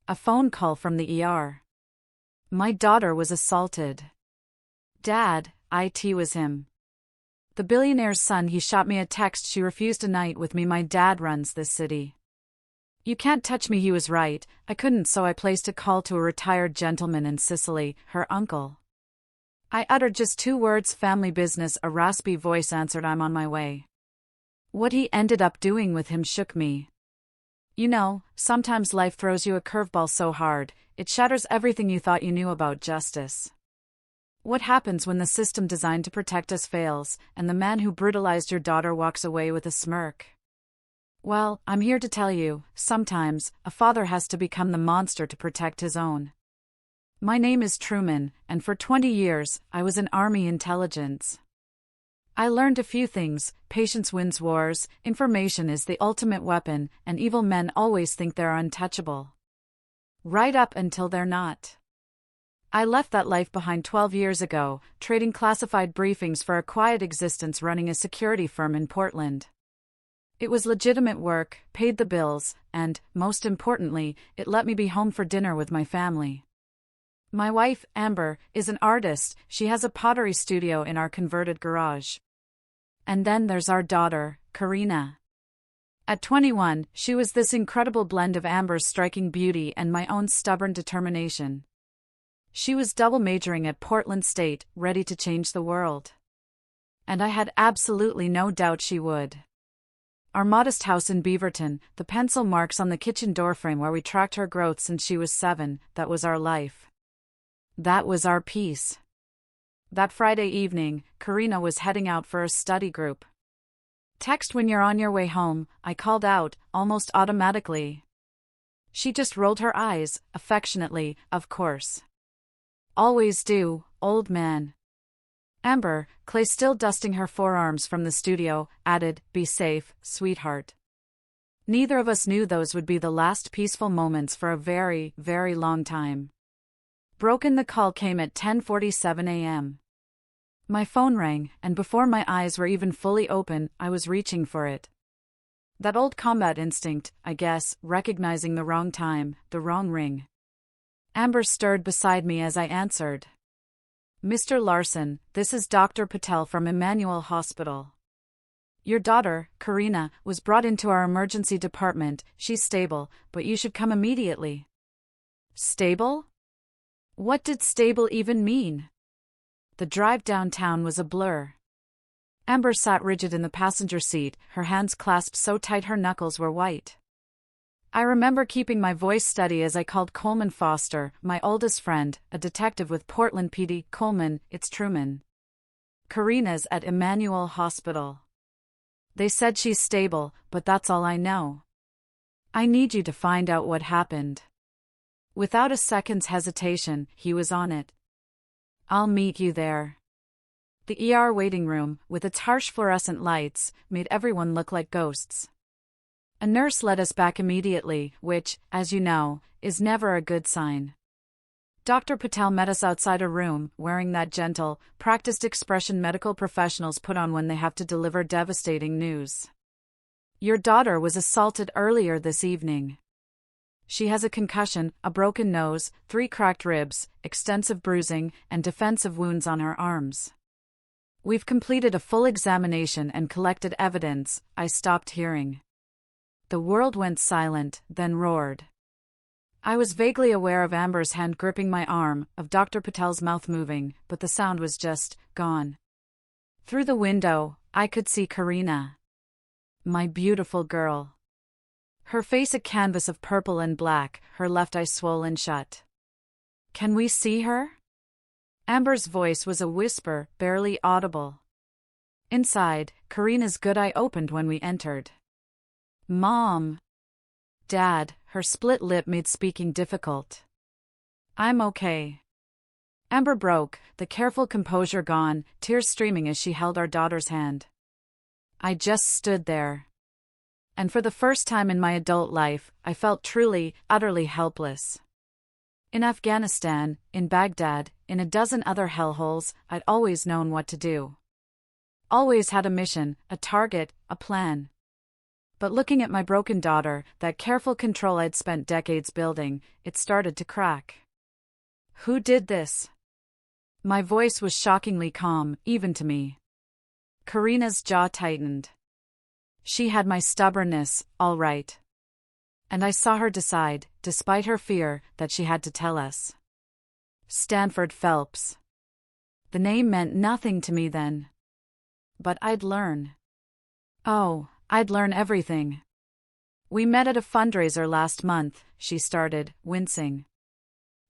A phone call from the ER. My daughter was assaulted. Dad, it was him. The billionaire's son. He shot me. A text. She refused a night with me. My dad runs this city. You can't touch me. He was right. I couldn't, so I placed a call to a retired gentleman in Sicily, her uncle. I uttered just 2 words, family business. A raspy voice answered, I'm on my way. What he ended up doing with him shook me. You know, sometimes life throws you a curveball so hard, it shatters everything you thought you knew about justice. What happens when the system designed to protect us fails, and the man who brutalized your daughter walks away with a smirk? Well, I'm here to tell you, sometimes, a father has to become the monster to protect his own. My name is Truman, and for 20 years, I was in Army intelligence. I learned a few things. Patience wins wars, information is the ultimate weapon, and evil men always think they're untouchable. Right up until they're not. I left that life behind 12 years ago, trading classified briefings for a quiet existence running a security firm in Portland. It was legitimate work, paid the bills, and, most importantly, it let me be home for dinner with my family. My wife, Amber, is an artist. She has a pottery studio in our converted garage. And then there's our daughter, Karina. At 21, she was this incredible blend of Amber's striking beauty and my own stubborn determination. She was double majoring at Portland State, ready to change the world. And I had absolutely no doubt she would. Our modest house in Beaverton, the pencil marks on the kitchen doorframe where we tracked her growth since she was 7, that was our life. That was our peace. That Friday evening, Karina was heading out for a study group. Text when you're on your way home, I called out, almost automatically. She just rolled her eyes, affectionately, of course. Always do, old man. Amber, Clay still dusting her forearms from the studio, added, be safe, sweetheart. Neither of us knew those would be the last peaceful moments for a very, very long time. The call came at 10:47 a.m. My phone rang, and before my eyes were even fully open, I was reaching for it. That old combat instinct, I guess, recognizing the wrong time, the wrong ring. Amber stirred beside me as I answered. Mr. Larson, this is Dr. Patel from Emmanuel Hospital. Your daughter, Karina, was brought into our emergency department. She's stable, but you should come immediately. Stable? What did stable even mean? The drive downtown was a blur. Amber sat rigid in the passenger seat, her hands clasped so tight her knuckles were white. I remember keeping my voice steady as I called Coleman Foster, my oldest friend, a detective with Portland PD. Coleman, it's Truman. Karina's at Emmanuel Hospital. They said she's stable, but that's all I know. I need you to find out what happened. Without a second's hesitation, he was on it. I'll meet you there. The ER waiting room, with its harsh fluorescent lights, made everyone look like ghosts. A nurse led us back immediately, which, as you know, is never a good sign. Dr. Patel met us outside a room, wearing that gentle, practiced expression medical professionals put on when they have to deliver devastating news. Your daughter was assaulted earlier this evening. She has a concussion, a broken nose, 3 cracked ribs, extensive bruising, and defensive wounds on her arms. We've completed a full examination and collected evidence. I stopped hearing. The world went silent, then roared. I was vaguely aware of Amber's hand gripping my arm, of Dr. Patel's mouth moving, but the sound was just gone. Through the window, I could see Karina. My beautiful girl. Her face a canvas of purple and black, her left eye swollen shut. Can we see her? Amber's voice was a whisper, barely audible. Inside, Karina's good eye opened when we entered. Mom. Dad, her split lip made speaking difficult. I'm okay. Amber broke, the careful composure gone, tears streaming as she held our daughter's hand. I just stood there. And for the first time in my adult life, I felt truly, utterly helpless. In Afghanistan, in Baghdad, in a dozen other hellholes, I'd always known what to do. Always had a mission, a target, a plan. But looking at my broken daughter, that careful control I'd spent decades building, it started to crack. Who did this? My voice was shockingly calm, even to me. Karina's jaw tightened. She had my stubbornness, all right. And I saw her decide, despite her fear, that she had to tell us. Stanford Phelps. The name meant nothing to me then. But I'd learn. Oh, I'd learn everything. We met at a fundraiser last month, she started, wincing.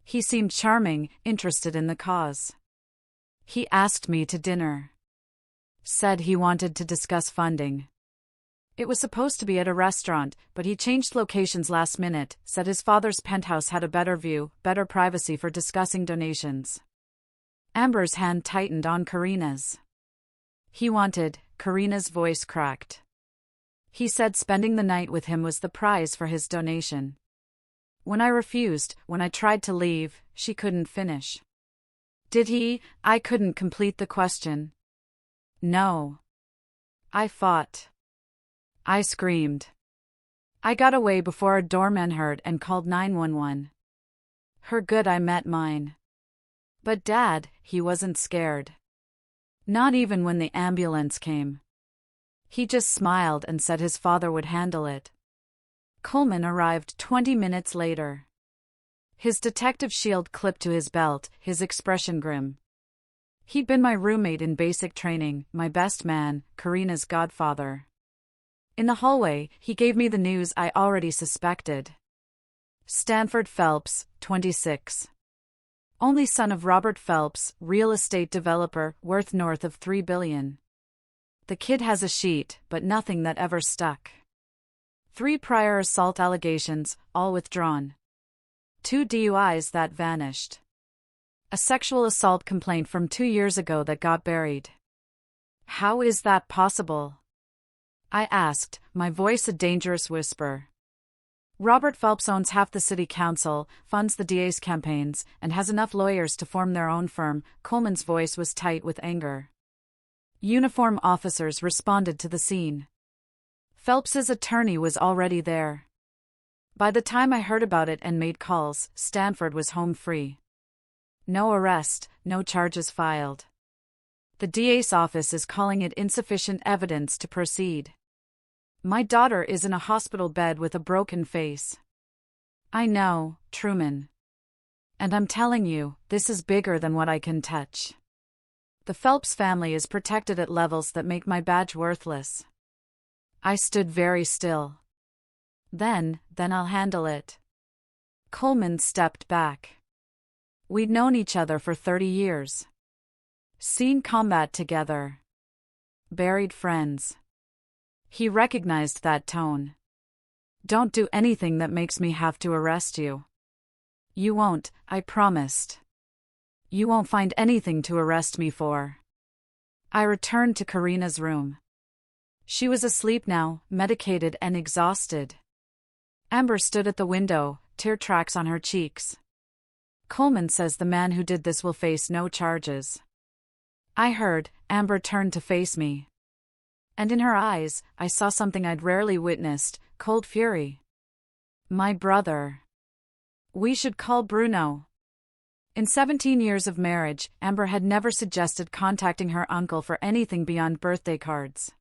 He seemed charming, interested in the cause. He asked me to dinner. Said he wanted to discuss funding. It was supposed to be at a restaurant, but he changed locations last minute, said his father's penthouse had a better view, better privacy for discussing donations. Amber's hand tightened on Karina's. He wanted, Karina's voice cracked. He said spending the night with him was the prize for his donation. When I refused, when I tried to leave, she couldn't finish. Did he? I couldn't complete the question. No. I fought. I screamed. I got away before a doorman heard and called 911. Her good I met mine. But Dad, he wasn't scared. Not even when the ambulance came. He just smiled and said his father would handle it. Coleman arrived 20 minutes later. His detective shield clipped to his belt, his expression grim. He'd been my roommate in basic training, my best man, Karina's godfather. In the hallway, he gave me the news I already suspected. Stanford Phelps, 26. Only son of Robert Phelps, real estate developer, worth north of $3 billion. The kid has a sheet, but nothing that ever stuck. 3 prior assault allegations, all withdrawn. 2 DUIs that vanished. A sexual assault complaint from 2 years ago that got buried. How is that possible? I asked, my voice a dangerous whisper. Robert Phelps owns half the city council, funds the DA's campaigns, and has enough lawyers to form their own firm. Coleman's voice was tight with anger. Uniform officers responded to the scene. Phelps's attorney was already there. By the time I heard about it and made calls, Stanford was home free. No arrest, no charges filed. The DA's office is calling it insufficient evidence to proceed. My daughter is in a hospital bed with a broken face. I know, Truman. And I'm telling you, this is bigger than what I can touch. The Phelps family is protected at levels that make my badge worthless. I stood very still. Then I'll handle it. Coleman stepped back. We'd known each other for 30 years. Seen combat together. Buried friends. He recognized that tone. Don't do anything that makes me have to arrest you. You won't, I promised. You won't find anything to arrest me for. I returned to Karina's room. She was asleep now, medicated and exhausted. Amber stood at the window, tear tracks on her cheeks. Coleman says the man who did this will face no charges. I heard. Amber turned to face me. And in her eyes, I saw something I'd rarely witnessed, cold fury. My brother. We should call Bruno. In 17 years of marriage, Amber had never suggested contacting her uncle for anything beyond birthday cards.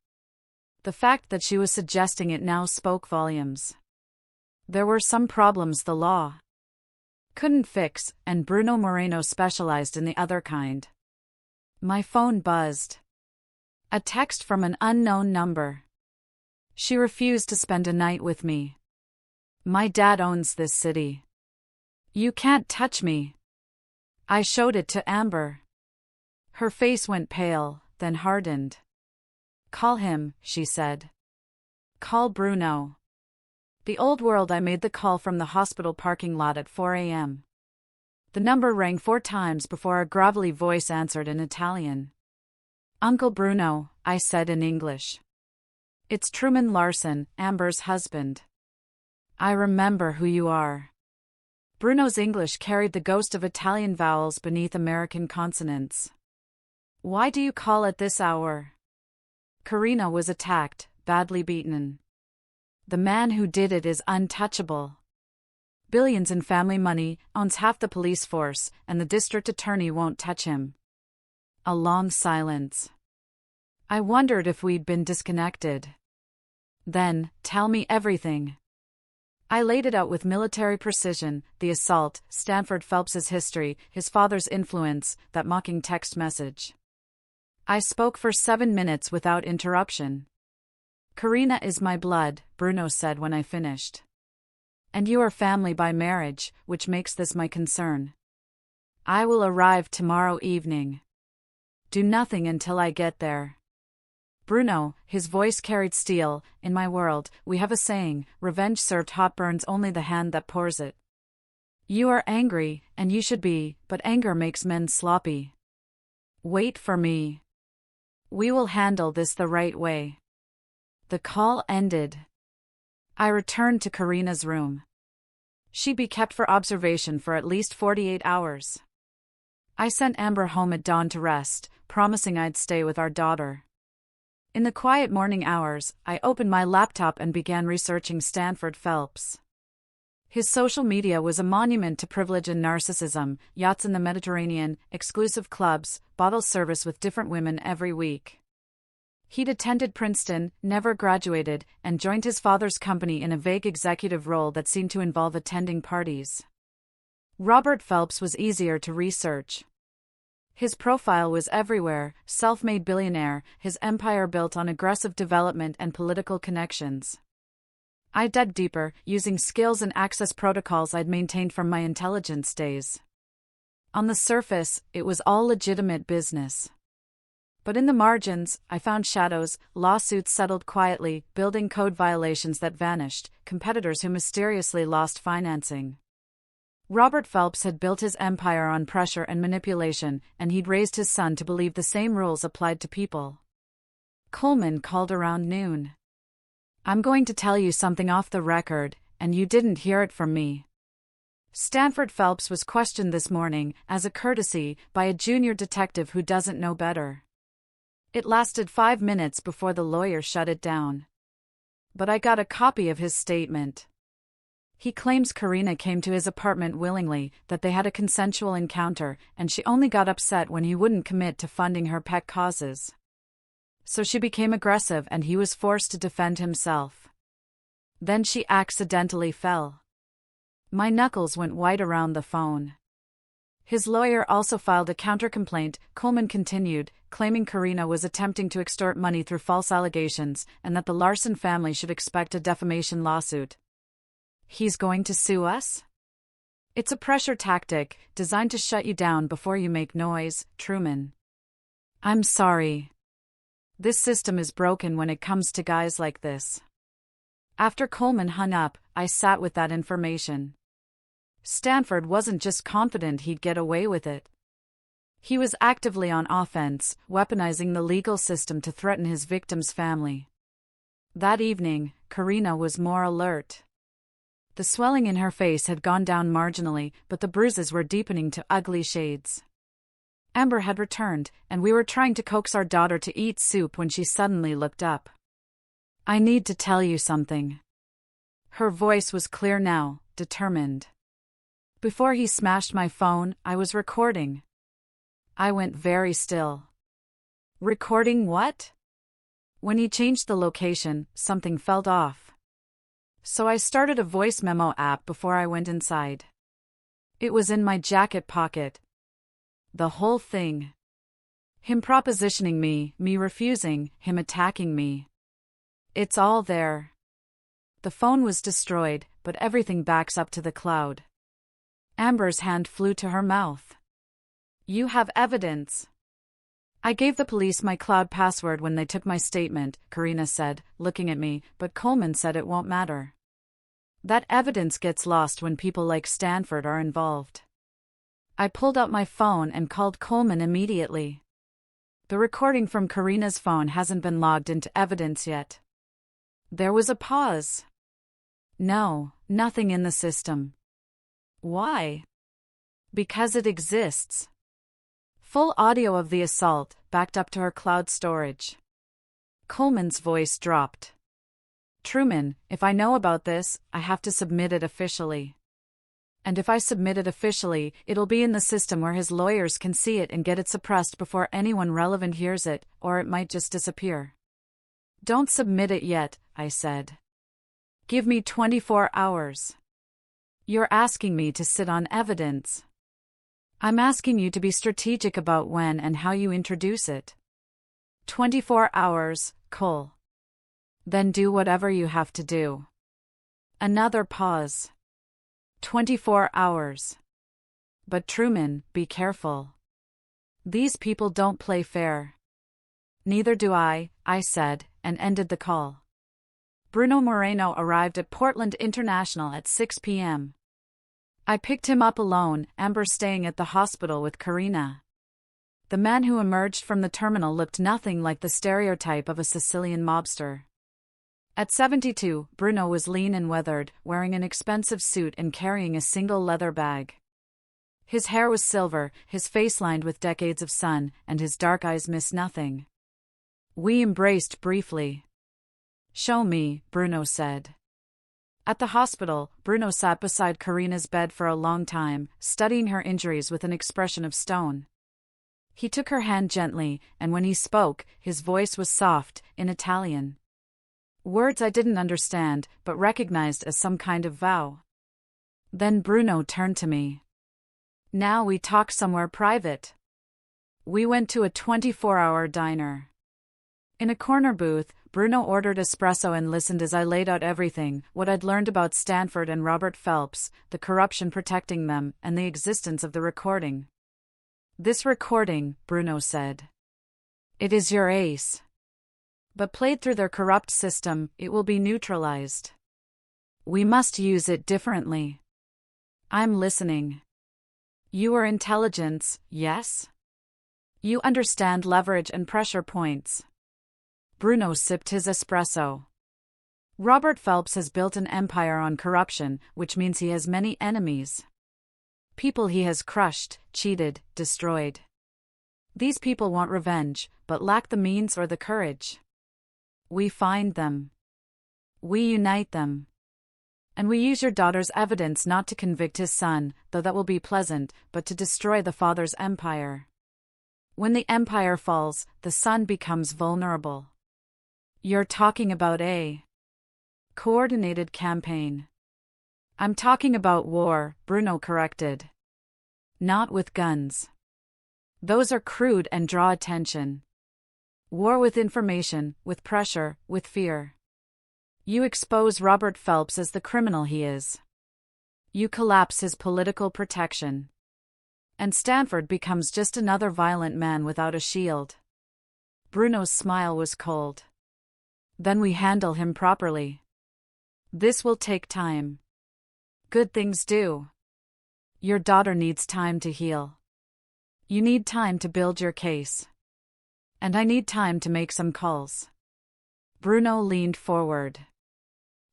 The fact that she was suggesting it now spoke volumes. There were some problems the law couldn't fix, and Bruno Moreno specialized in the other kind. My phone buzzed. A text from an unknown number. She refused to spend a night with me. My dad owns this city. You can't touch me. I showed it to Amber. Her face went pale, then hardened. Call him, she said. Call Bruno. The old world. I made the call from the hospital parking lot at 4 a.m. The number rang 4 times before a gravelly voice answered in Italian. Uncle Bruno, I said in English. It's Truman Larson, Amber's husband. I remember who you are. Bruno's English carried the ghost of Italian vowels beneath American consonants. Why do you call at this hour? Karina was attacked, badly beaten. The man who did it is untouchable. Billions in family money, owns half the police force, and the district attorney won't touch him. A long silence. I wondered if we'd been disconnected. Then, tell me everything. I laid it out with military precision: the assault, Stanford Phelps's history, his father's influence, that mocking text message. I spoke for 7 minutes without interruption. Karina is my blood, Bruno said when I finished. And you are family by marriage, which makes this my concern. I will arrive tomorrow evening. Do nothing until I get there. Bruno, his voice carried steel, in my world, we have a saying: revenge served hot burns only the hand that pours it. You are angry, and you should be, but anger makes men sloppy. Wait for me. We will handle this the right way. The call ended. I returned to Karina's room. She'd be kept for observation for at least 48 hours. I sent Amber home at dawn to rest, promising I'd stay with our daughter. In the quiet morning hours, I opened my laptop and began researching Stanford Phelps. His social media was a monument to privilege and narcissism: yachts in the Mediterranean, exclusive clubs, bottle service with different women every week. He'd attended Princeton, never graduated, and joined his father's company in a vague executive role that seemed to involve attending parties. Robert Phelps was easier to research. His profile was everywhere: self-made billionaire, his empire built on aggressive development and political connections. I dug deeper, using skills and access protocols I'd maintained from my intelligence days. On the surface, it was all legitimate business. But in the margins, I found shadows: lawsuits settled quietly, building code violations that vanished, competitors who mysteriously lost financing. Robert Phelps had built his empire on pressure and manipulation, and he'd raised his son to believe the same rules applied to people. Coleman called around noon. I'm going to tell you something off the record, and you didn't hear it from me. Stanford Phelps was questioned this morning, as a courtesy, by a junior detective who doesn't know better. It lasted 5 minutes before the lawyer shut it down. But I got a copy of his statement. He claims Karina came to his apartment willingly, that they had a consensual encounter, and she only got upset when he wouldn't commit to funding her pet causes. So she became aggressive and he was forced to defend himself. Then she accidentally fell. My knuckles went white around the phone. His lawyer also filed a counter-complaint, Coleman continued, claiming Karina was attempting to extort money through false allegations, and that the Larson family should expect a defamation lawsuit. He's going to sue us? It's a pressure tactic, designed to shut you down before you make noise, Truman. I'm sorry. This system is broken when it comes to guys like this. After Coleman hung up, I sat with that information. Stanford wasn't just confident he'd get away with it. He was actively on offense, weaponizing the legal system to threaten his victim's family. That evening, Karina was more alert. The swelling in her face had gone down marginally, but the bruises were deepening to ugly shades. Amber had returned, and we were trying to coax our daughter to eat soup when she suddenly looked up. I need to tell you something. Her voice was clear now, determined. Before he smashed my phone, I was recording. I went very still. Recording what? When he changed the location, something felt off. So I started a voice memo app before I went inside. It was in my jacket pocket. The whole thing. Him propositioning me refusing, him attacking me. It's all there. The phone was destroyed, but everything backs up to the cloud. Amber's hand flew to her mouth. You have evidence. I gave the police my cloud password when they took my statement, Karina said, looking at me, but Coleman said it won't matter. That evidence gets lost when people like Stanford are involved. I pulled out my phone and called Coleman immediately. The recording from Karina's phone hasn't been logged into evidence yet. There was a pause. No, nothing in the system. Why? Because it exists. Full audio of the assault, backed up to her cloud storage. Coleman's voice dropped. Truman, if I know about this, I have to submit it officially. And if I submit it officially, it'll be in the system where his lawyers can see it and get it suppressed before anyone relevant hears it, or it might just disappear. Don't submit it yet, I said. Give me 24 hours. You're asking me to sit on evidence. I'm asking you to be strategic about when and how you introduce it. 24 hours, Cole. Then do whatever you have to do. Another pause. 24 hours. But Truman, be careful. These people don't play fair. Neither do I said, and ended the call. Bruno Moreno arrived at Portland International at 6 p.m. I picked him up alone, Amber staying at the hospital with Karina. The man who emerged from the terminal looked nothing like the stereotype of a Sicilian mobster. At 72, Bruno was lean and weathered, wearing an expensive suit and carrying a single leather bag. His hair was silver, his face lined with decades of sun, and his dark eyes missed nothing. We embraced briefly. Show me, Bruno said. At the hospital, Bruno sat beside Karina's bed for a long time, studying her injuries with an expression of stone. He took her hand gently, and when he spoke, his voice was soft, in Italian. Words I didn't understand, but recognized as some kind of vow. Then Bruno turned to me. Now we talk somewhere private. We went to a 24-hour diner. In a corner booth, Bruno ordered espresso and listened as I laid out everything, what I'd learned about Stanford and Robert Phelps, the corruption protecting them, and the existence of the recording. This recording, Bruno said. It is your ace. But played through their corrupt system, it will be neutralized. We must use it differently. I'm listening. You are intelligence, yes? You understand leverage and pressure points. Bruno sipped his espresso. Robert Phelps has built an empire on corruption, which means he has many enemies. People he has crushed, cheated, destroyed. These people want revenge, but lack the means or the courage. We find them. We unite them. And we use your daughter's evidence not to convict his son, though that will be pleasant, but to destroy the father's empire. When the empire falls, the son becomes vulnerable. You're talking about a coordinated campaign. I'm talking about war, Bruno corrected. Not with guns. Those are crude and draw attention. War with information, with pressure, with fear. You expose Robert Phelps as the criminal he is. You collapse his political protection. And Stanford becomes just another violent man without a shield. Bruno's smile was cold. Then we handle him properly. This will take time. Good things do. Your daughter needs time to heal. You need time to build your case. And I need time to make some calls. Bruno leaned forward.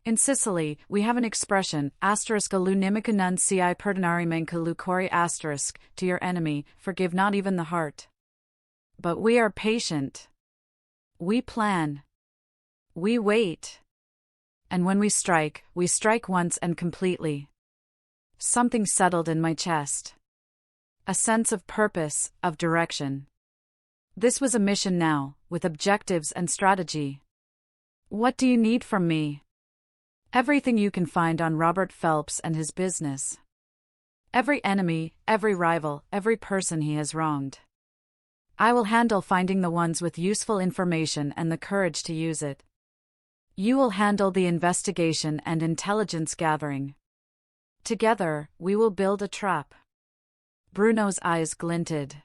In Sicily, we have an expression, *lunimica non ci perdonare manca lucori *, to your enemy, forgive not even the heart. But we are patient. We plan. We wait. And when we strike once and completely. Something settled in my chest. A sense of purpose, of direction. This was a mission now, with objectives and strategy. What do you need from me? Everything you can find on Robert Phelps and his business. Every enemy, every rival, every person he has wronged. I will handle finding the ones with useful information and the courage to use it. You will handle the investigation and intelligence gathering. Together, we will build a trap. Bruno's eyes glinted.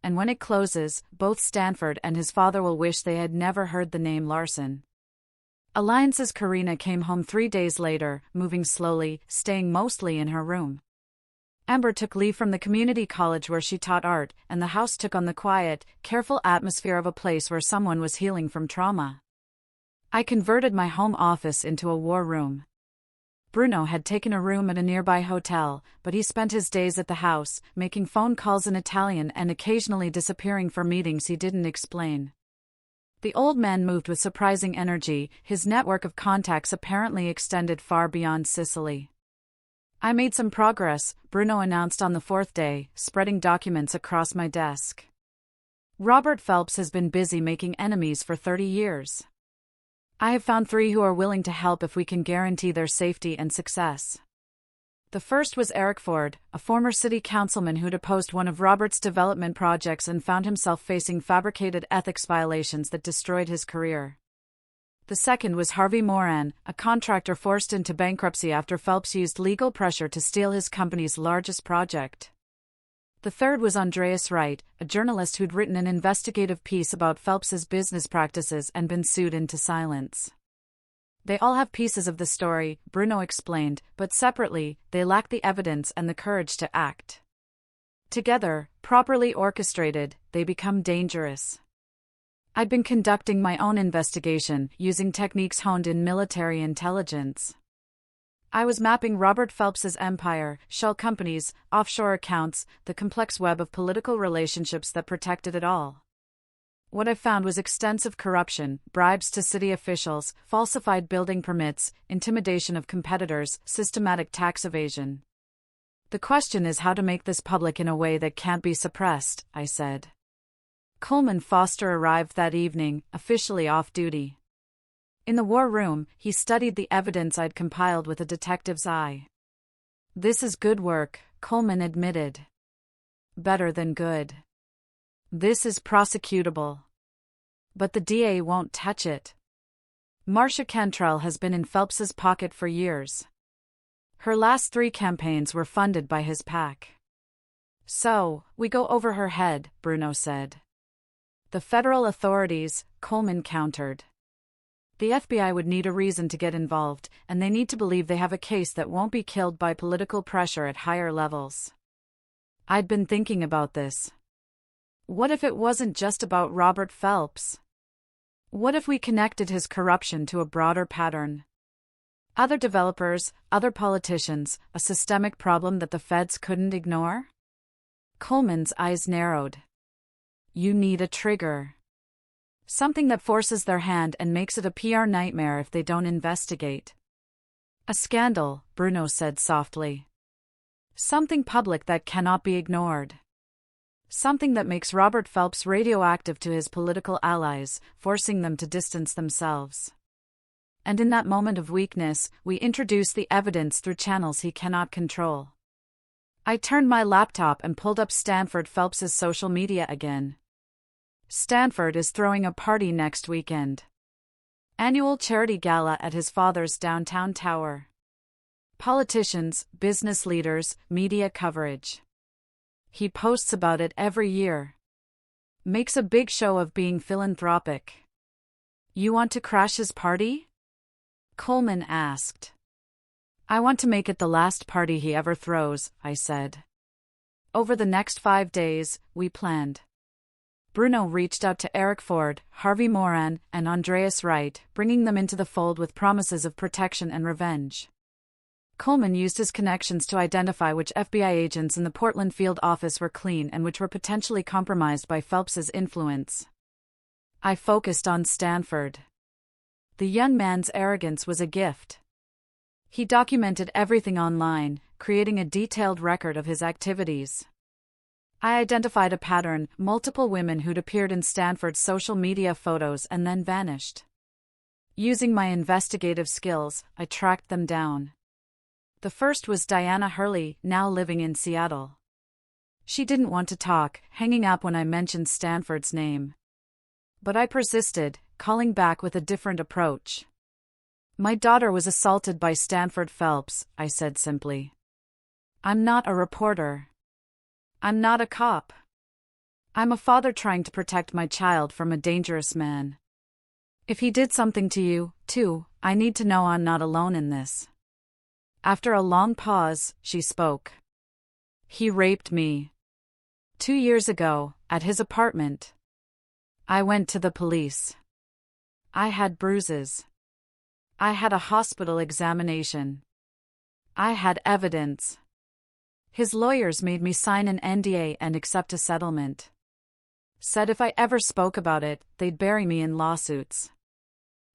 And when it closes, both Stanford and his father will wish they had never heard the name Larson. Alliance's Karina came home 3 days later, moving slowly, staying mostly in her room. Amber took leave from the community college where she taught art, and the house took on the quiet, careful atmosphere of a place where someone was healing from trauma. I converted my home office into a war room. Bruno had taken a room at a nearby hotel, but he spent his days at the house, making phone calls in Italian and occasionally disappearing for meetings he didn't explain. The old man moved with surprising energy, his network of contacts apparently extended far beyond Sicily. I made some progress, Bruno announced on the fourth day, spreading documents across my desk. Robert Phelps has been busy making enemies for 30 years. I have found 3 who are willing to help if we can guarantee their safety and success. The first was Eric Ford, a former city councilman who'd opposed one of Robert's development projects and found himself facing fabricated ethics violations that destroyed his career. The second was Harvey Moran, a contractor forced into bankruptcy after Phelps used legal pressure to steal his company's largest project. The third was Andreas Wright, a journalist who'd written an investigative piece about Phelps's business practices and been sued into silence. They all have pieces of the story, Bruno explained, but separately, they lack the evidence and the courage to act. Together, properly orchestrated, they become dangerous. I'd been conducting my own investigation, using techniques honed in military intelligence. I was mapping Robert Phelps's empire, shell companies, offshore accounts, the complex web of political relationships that protected it all. What I found was extensive corruption, bribes to city officials, falsified building permits, intimidation of competitors, systematic tax evasion. The question is how to make this public in a way that can't be suppressed, I said. Coleman Foster arrived that evening, officially off duty. In the war room, he studied the evidence I'd compiled with a detective's eye. "This is good work," Coleman admitted. "Better than good. This is prosecutable. But the DA won't touch it. Marcia Cantrell has been in Phelps's pocket for years. Her last 3 campaigns were funded by his PAC. So, we go over her head," Bruno said. "The federal authorities," Coleman countered. "The FBI would need a reason to get involved, and they need to believe they have a case that won't be killed by political pressure at higher levels." I'd been thinking about this. What if it wasn't just about Robert Phelps? What if we connected his corruption to a broader pattern? Other developers, other politicians, a systemic problem that the feds couldn't ignore? Coleman's eyes narrowed. "You need a trigger. Something that forces their hand and makes it a PR nightmare if they don't investigate." "A scandal," Bruno said softly. "Something public that cannot be ignored. Something that makes Robert Phelps radioactive to his political allies, forcing them to distance themselves. And in that moment of weakness, we introduce the evidence through channels he cannot control." I turned my laptop and pulled up Stanford Phelps's social media again. Stanford is throwing a party next weekend. Annual charity gala at his father's downtown tower. Politicians, business leaders, media coverage. He posts about it every year. Makes a big show of being philanthropic. "You want to crash his party?" Coleman asked. "I want to make it the last party he ever throws," I said. Over the next 5 days, we planned. Bruno reached out to Eric Ford, Harvey Moran, and Andreas Wright, bringing them into the fold with promises of protection and revenge. Coleman used his connections to identify which FBI agents in the Portland field office were clean and which were potentially compromised by Phelps's influence. I focused on Stanford. The young man's arrogance was a gift. He documented everything online, creating a detailed record of his activities. I identified a pattern: multiple women who'd appeared in Stanford's social media photos and then vanished. Using my investigative skills, I tracked them down. The first was Diana Hurley, now living in Seattle. She didn't want to talk, hanging up when I mentioned Stanford's name. But I persisted, calling back with a different approach. "My daughter was assaulted by Stanford Phelps," I said simply. "I'm not a reporter. I'm not a cop. I'm a father trying to protect my child from a dangerous man. If he did something to you, too, I need to know I'm not alone in this." After a long pause, she spoke. "He raped me. 2 years ago, at his apartment. I went to the police. I had bruises. I had a hospital examination. I had evidence. His lawyers made me sign an NDA and accept a settlement. Said if I ever spoke about it, they'd bury me in lawsuits.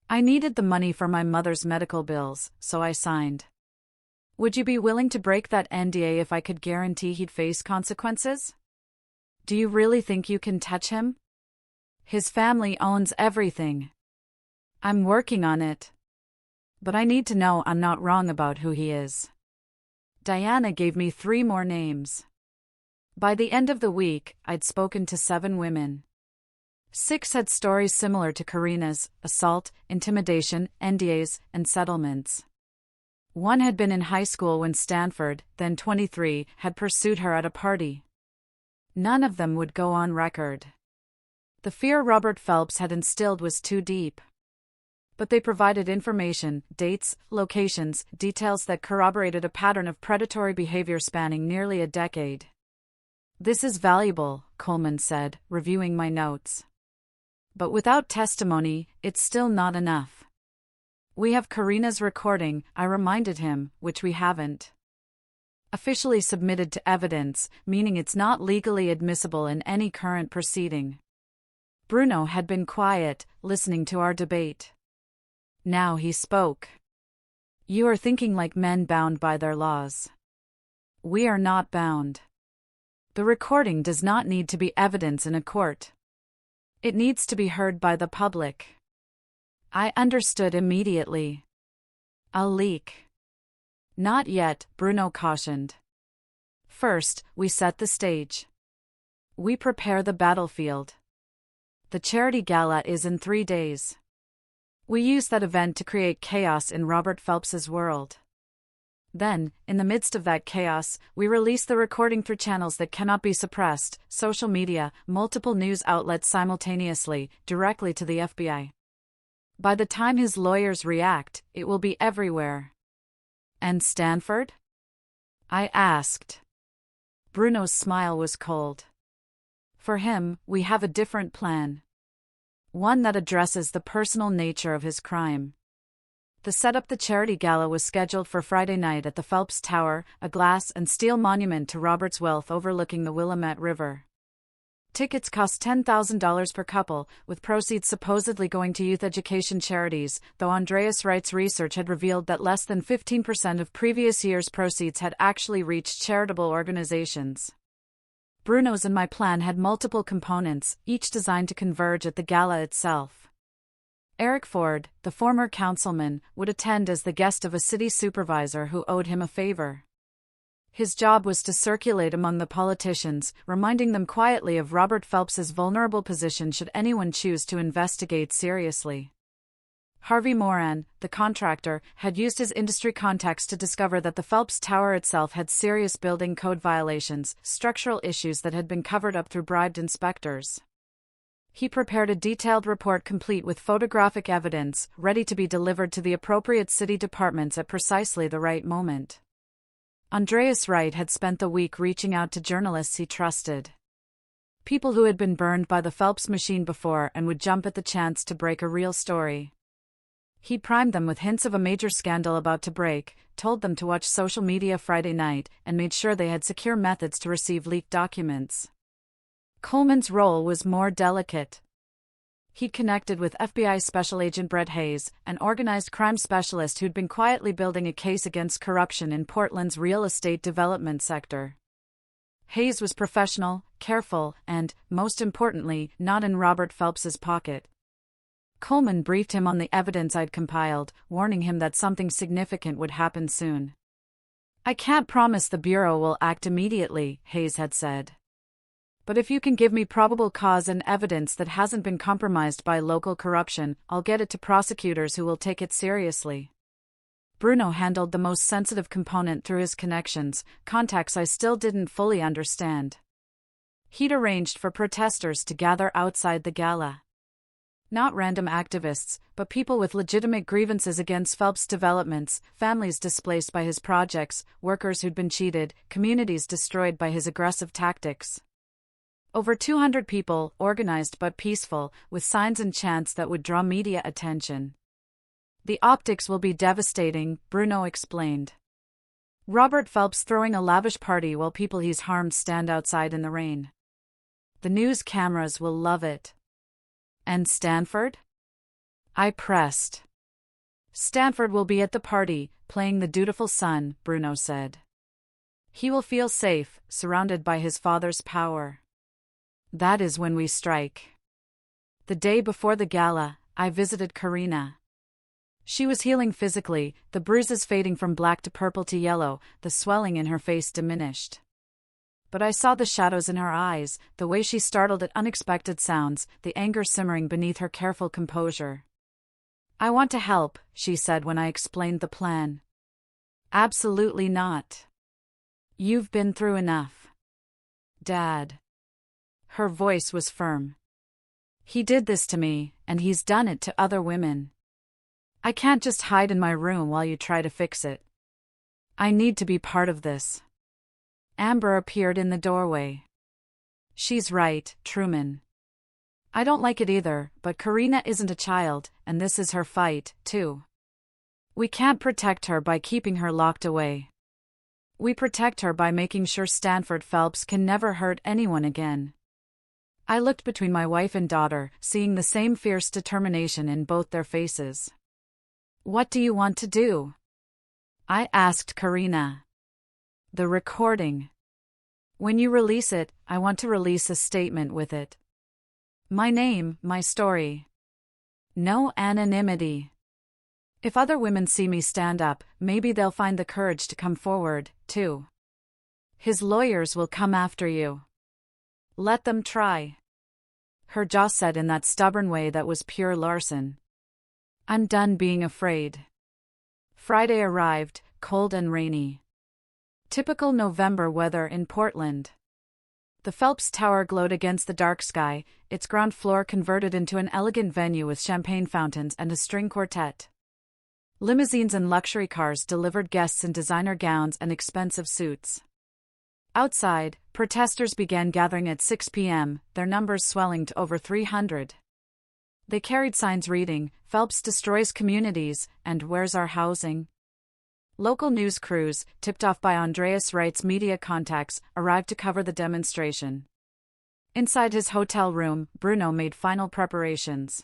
I needed the money for my mother's medical bills, so I signed. Would you be willing to break that NDA if I could guarantee he'd face consequences? Do you really think you can touch him? His family owns everything. I'm working on it. But I need to know I'm not wrong about who he is. Diana gave me 3 more names. By the end of the week, I'd spoken to 7 women. 6 had stories similar to Karina's: assault, intimidation, NDAs, and settlements. 1 had been in high school when Stanford, then 23, had pursued her at a party. None of them would go on record. The fear Robert Phelps had instilled was too deep. But they provided information, dates, locations, details that corroborated a pattern of predatory behavior spanning nearly a decade. This is valuable, Coleman said, reviewing my notes. But without testimony, it's still not enough. We have Karina's recording, I reminded him, which we haven't officially submitted to evidence, meaning it's not legally admissible in any current proceeding. Bruno had been quiet, listening to our debate. Now he spoke. You are thinking like men bound by their laws. We are not bound. The recording does not need to be evidence in a court. It needs to be heard by the public. I understood immediately. A leak. Not yet, Bruno cautioned. First, we set the stage. We prepare the battlefield. The charity gala is in 3 days. We use that event to create chaos in Robert Phelps's world. Then, in the midst of that chaos, we release the recording through channels that cannot be suppressed, social media, multiple news outlets simultaneously, directly to the FBI. By the time his lawyers react, it will be everywhere. And Stanford? I asked. Bruno's smile was cold. For him, we have a different plan. One that addresses the personal nature of his crime. The the charity gala was scheduled for Friday night at the Phelps Tower, a glass and steel monument to Robert's wealth overlooking the Willamette River. Tickets cost $10,000 per couple, with proceeds supposedly going to youth education charities, though Andreas Wright's research had revealed that less than 15% of previous year's proceeds had actually reached charitable organizations. Bruno's and my plan had multiple components, each designed to converge at the gala itself. Eric Ford, the former councilman, would attend as the guest of a city supervisor who owed him a favor. His job was to circulate among the politicians, reminding them quietly of Robert Phelps's vulnerable position should anyone choose to investigate seriously. Harvey Moran, the contractor, had used his industry contacts to discover that the Phelps Tower itself had serious building code violations, structural issues that had been covered up through bribed inspectors. He prepared a detailed report complete with photographic evidence, ready to be delivered to the appropriate city departments at precisely the right moment. Andreas Wright had spent the week reaching out to journalists he trusted. People who had been burned by the Phelps machine before and would jump at the chance to break a real story. He primed them with hints of a major scandal about to break, told them to watch social media Friday night, and made sure they had secure methods to receive leaked documents. Coleman's role was more delicate. He'd connected with FBI Special Agent Brett Hayes, an organized crime specialist who'd been quietly building a case against corruption in Portland's real estate development sector. Hayes was professional, careful, and, most importantly, not in Robert Phelps's pocket. Coleman briefed him on the evidence I'd compiled, warning him that something significant would happen soon. I can't promise the Bureau will act immediately, Hayes had said. But if you can give me probable cause and evidence that hasn't been compromised by local corruption, I'll get it to prosecutors who will take it seriously. Bruno handled the most sensitive component through his connections, contacts I still didn't fully understand. He'd arranged for protesters to gather outside the gala. Not random activists, but people with legitimate grievances against Phelps developments, families displaced by his projects, workers who'd been cheated, communities destroyed by his aggressive tactics. Over 200 people, organized but peaceful, with signs and chants that would draw media attention. The optics will be devastating, Bruno explained. Robert Phelps throwing a lavish party while people he's harmed stand outside in the rain. The news cameras will love it. And Stanford? I pressed. Stanford will be at the party, playing the dutiful son, Bruno said. He will feel safe, surrounded by his father's power. That is when we strike. The day before the gala, I visited Karina. She was healing physically, the bruises fading from black to purple to yellow, the swelling in her face diminished. But I saw the shadows in her eyes, the way she startled at unexpected sounds, the anger simmering beneath her careful composure. I want to help, she said when I explained the plan. Absolutely not. You've been through enough. Dad. Her voice was firm. He did this to me, and he's done it to other women. I can't just hide in my room while you try to fix it. I need to be part of this. Amber appeared in the doorway. She's right, Truman. I don't like it either, but Karina isn't a child, and this is her fight, too. We can't protect her by keeping her locked away. We protect her by making sure Stanford Phelps can never hurt anyone again. I looked between my wife and daughter, seeing the same fierce determination in both their faces. What do you want to do? I asked Karina. The recording. When you release it, I want to release a statement with it. My name, my story. No anonymity. If other women see me stand up, maybe they'll find the courage to come forward, too. His lawyers will come after you. Let them try. Her jaw set in that stubborn way that was pure larceny. I'm done being afraid. Friday arrived, cold and rainy. Typical November weather in Portland. The Phelps Tower glowed against the dark sky, its ground floor converted into an elegant venue with champagne fountains and a string quartet. Limousines and luxury cars delivered guests in designer gowns and expensive suits. Outside, protesters began gathering at 6 p.m., their numbers swelling to over 300. They carried signs reading, "Phelps destroys communities," and "Where's our housing?" Local news crews, tipped off by Andreas Wright's media contacts, arrived to cover the demonstration. Inside his hotel room, Bruno made final preparations.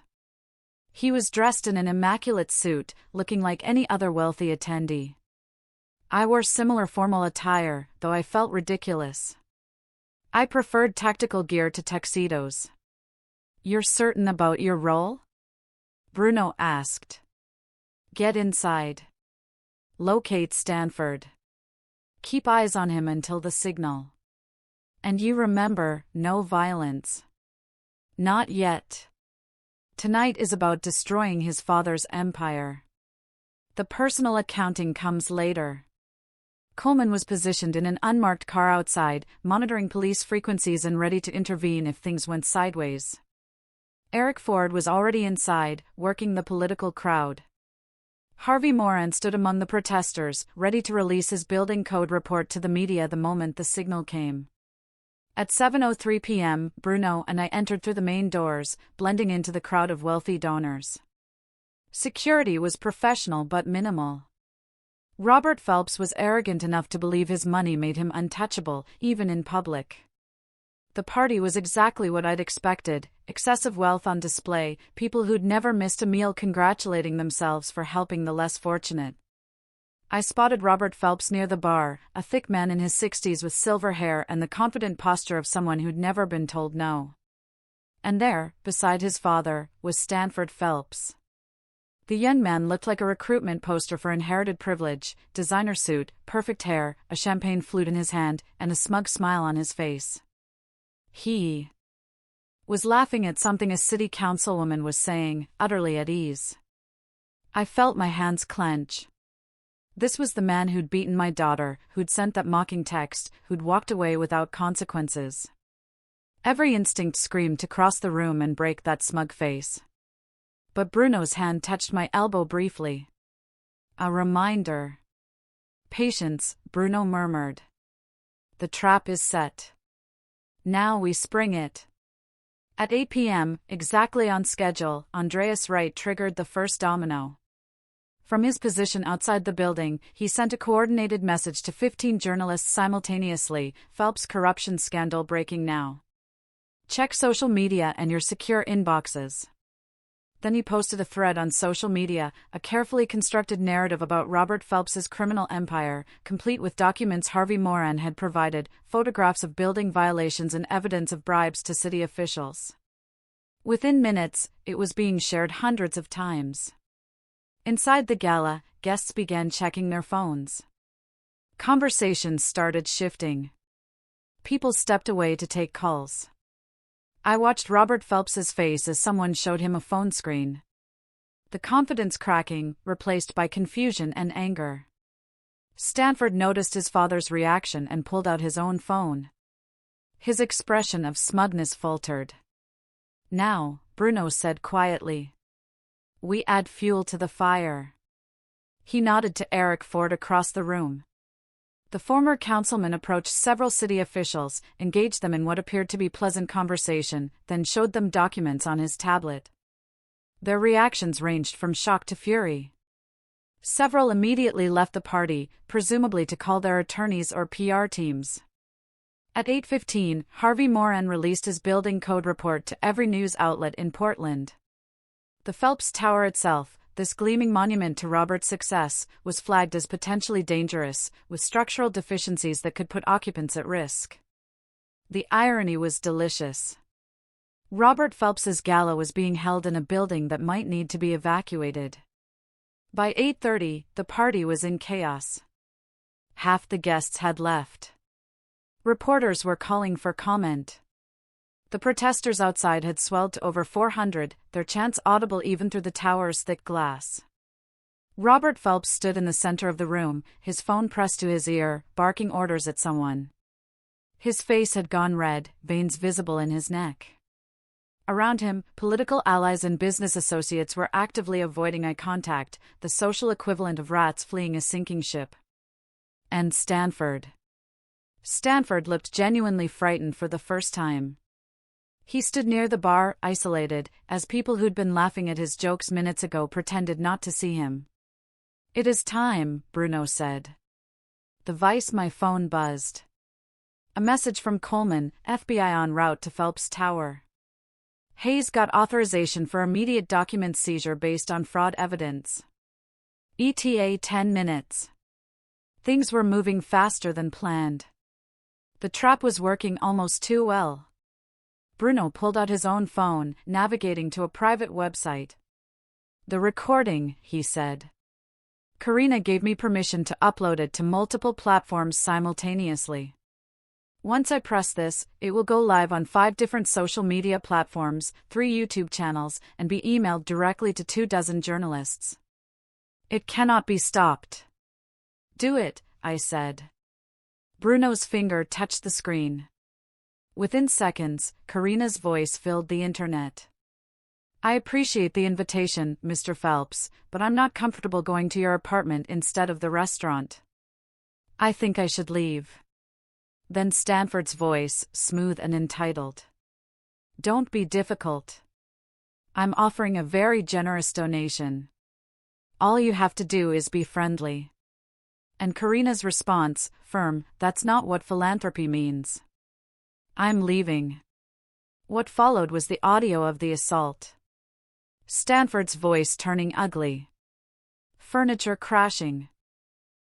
He was dressed in an immaculate suit, looking like any other wealthy attendee. I wore similar formal attire, though I felt ridiculous. I preferred tactical gear to tuxedos. You're certain about your role? Bruno asked. Get inside. Locate Stanford. Keep eyes on him until the signal. And you remember, no violence. Not yet. Tonight is about destroying his father's empire. The personal accounting comes later. Coleman was positioned in an unmarked car outside, monitoring police frequencies and ready to intervene if things went sideways. Eric Ford was already inside, working the political crowd. Harvey Moran stood among the protesters, ready to release his building code report to the media the moment the signal came. At 7:03 p.m., Bruno and I entered through the main doors, blending into the crowd of wealthy donors. Security was professional but minimal. Robert Phelps was arrogant enough to believe his money made him untouchable, even in public. The party was exactly what I'd expected: excessive wealth on display, people who'd never missed a meal congratulating themselves for helping the less fortunate. I spotted Robert Phelps near the bar, a thick man in his 60s with silver hair and the confident posture of someone who'd never been told no. And there, beside his father, was Stanford Phelps. The young man looked like a recruitment poster for inherited privilege: designer suit, perfect hair, a champagne flute in his hand, and a smug smile on his face. He was laughing at something a city councilwoman was saying, utterly at ease. I felt my hands clench. This was the man who'd beaten my daughter, who'd sent that mocking text, who'd walked away without consequences. Every instinct screamed to cross the room and break that smug face. But Bruno's hand touched my elbow briefly. A reminder. Patience, Bruno murmured. The trap is set. Now we spring it. At 8 p.m., exactly on schedule, Andreas Wright triggered the first domino. From his position outside the building, he sent a coordinated message to 15 journalists simultaneously: Phelps corruption scandal breaking now. Check social media and your secure inboxes. Then he posted a thread on social media, a carefully constructed narrative about Robert Phelps's criminal empire, complete with documents Harvey Moran had provided, photographs of building violations and evidence of bribes to city officials. Within minutes, it was being shared hundreds of times. Inside the gala, guests began checking their phones. Conversations started shifting. People stepped away to take calls. I watched Robert Phelps's face as someone showed him a phone screen. The confidence cracking, replaced by confusion and anger. Stanford noticed his father's reaction and pulled out his own phone. His expression of smugness faltered. "Now," Bruno said quietly. "We add fuel to the fire." He nodded to Eric Ford across the room. The former councilman approached several city officials, engaged them in what appeared to be pleasant conversation, then showed them documents on his tablet. Their reactions ranged from shock to fury. Several immediately left the party, presumably to call their attorneys or PR teams. At 8:15, Harvey Moran released his building code report to every news outlet in Portland. The Phelps Tower itself, this gleaming monument to Robert's success, was flagged as potentially dangerous, with structural deficiencies that could put occupants at risk. The irony was delicious. Robert Phelps's gala was being held in a building that might need to be evacuated. By 8:30, the party was in chaos. Half the guests had left. Reporters were calling for comment. The protesters outside had swelled to over 400, their chants audible even through the tower's thick glass. Robert Phelps stood in the center of the room, his phone pressed to his ear, barking orders at someone. His face had gone red, veins visible in his neck. Around him, political allies and business associates were actively avoiding eye contact, the social equivalent of rats fleeing a sinking ship. And Stanford. Stanford looked genuinely frightened for the first time. He stood near the bar, isolated, as people who'd been laughing at his jokes minutes ago pretended not to see him. "It is time," Bruno said. My phone buzzed. A message from Coleman, FBI en route to Phelps Tower. Hayes got authorization for immediate document seizure based on fraud evidence. ETA 10 minutes. Things were moving faster than planned. The trap was working almost too well. Bruno pulled out his own phone, navigating to a private website. "The recording," he said. "Karina gave me permission to upload it to multiple platforms simultaneously. Once I press this, it will go live on 5 different social media platforms, 3 YouTube channels, and be emailed directly to 24 journalists. It cannot be stopped." "Do it," I said. Bruno's finger touched the screen. Within seconds, Karina's voice filled the internet. "I appreciate the invitation, Mr. Phelps, but I'm not comfortable going to your apartment instead of the restaurant. I think I should leave." Then Stanford's voice, smooth and entitled. "Don't be difficult. I'm offering a very generous donation. All you have to do is be friendly." And Karina's response, firm, "That's not what philanthropy means. I'm leaving." What followed was the audio of the assault. Stanford's voice turning ugly. Furniture crashing.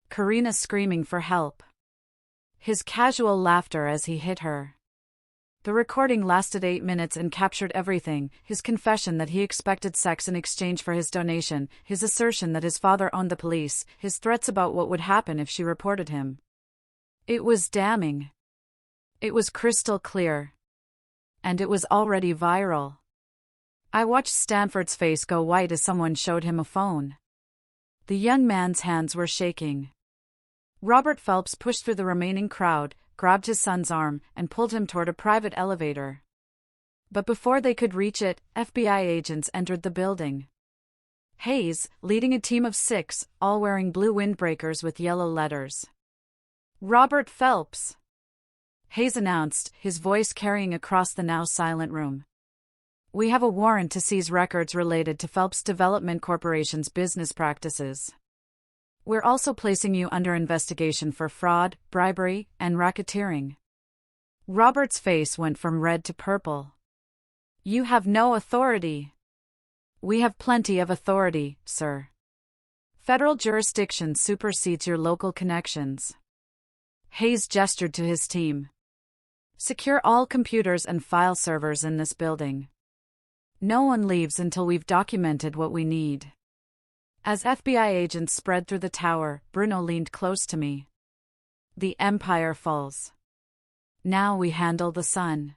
Karina screaming for help. His casual laughter as he hit her. The recording lasted 8 minutes and captured everything: his confession that he expected sex in exchange for his donation, his assertion that his father owned the police, his threats about what would happen if she reported him. It was damning. It was crystal clear. And it was already viral. I watched Stanford's face go white as someone showed him a phone. The young man's hands were shaking. Robert Phelps pushed through the remaining crowd, grabbed his son's arm, and pulled him toward a private elevator. But before they could reach it, FBI agents entered the building. Hayes, leading a team of 6, all wearing blue windbreakers with yellow letters. "Robert Phelps," Hayes announced, his voice carrying across the now silent room. "We have a warrant to seize records related to Phelps Development Corporation's business practices. We're also placing you under investigation for fraud, bribery, and racketeering." Robert's face went from red to purple. You have no authority. We have plenty of authority, sir. Federal jurisdiction supersedes your local connections. Hayes gestured to his team. Secure all computers and file servers in this building. No one leaves until we've documented what we need. As FBI agents spread through the tower, Bruno leaned close to me. The Empire falls. Now we handle the sun.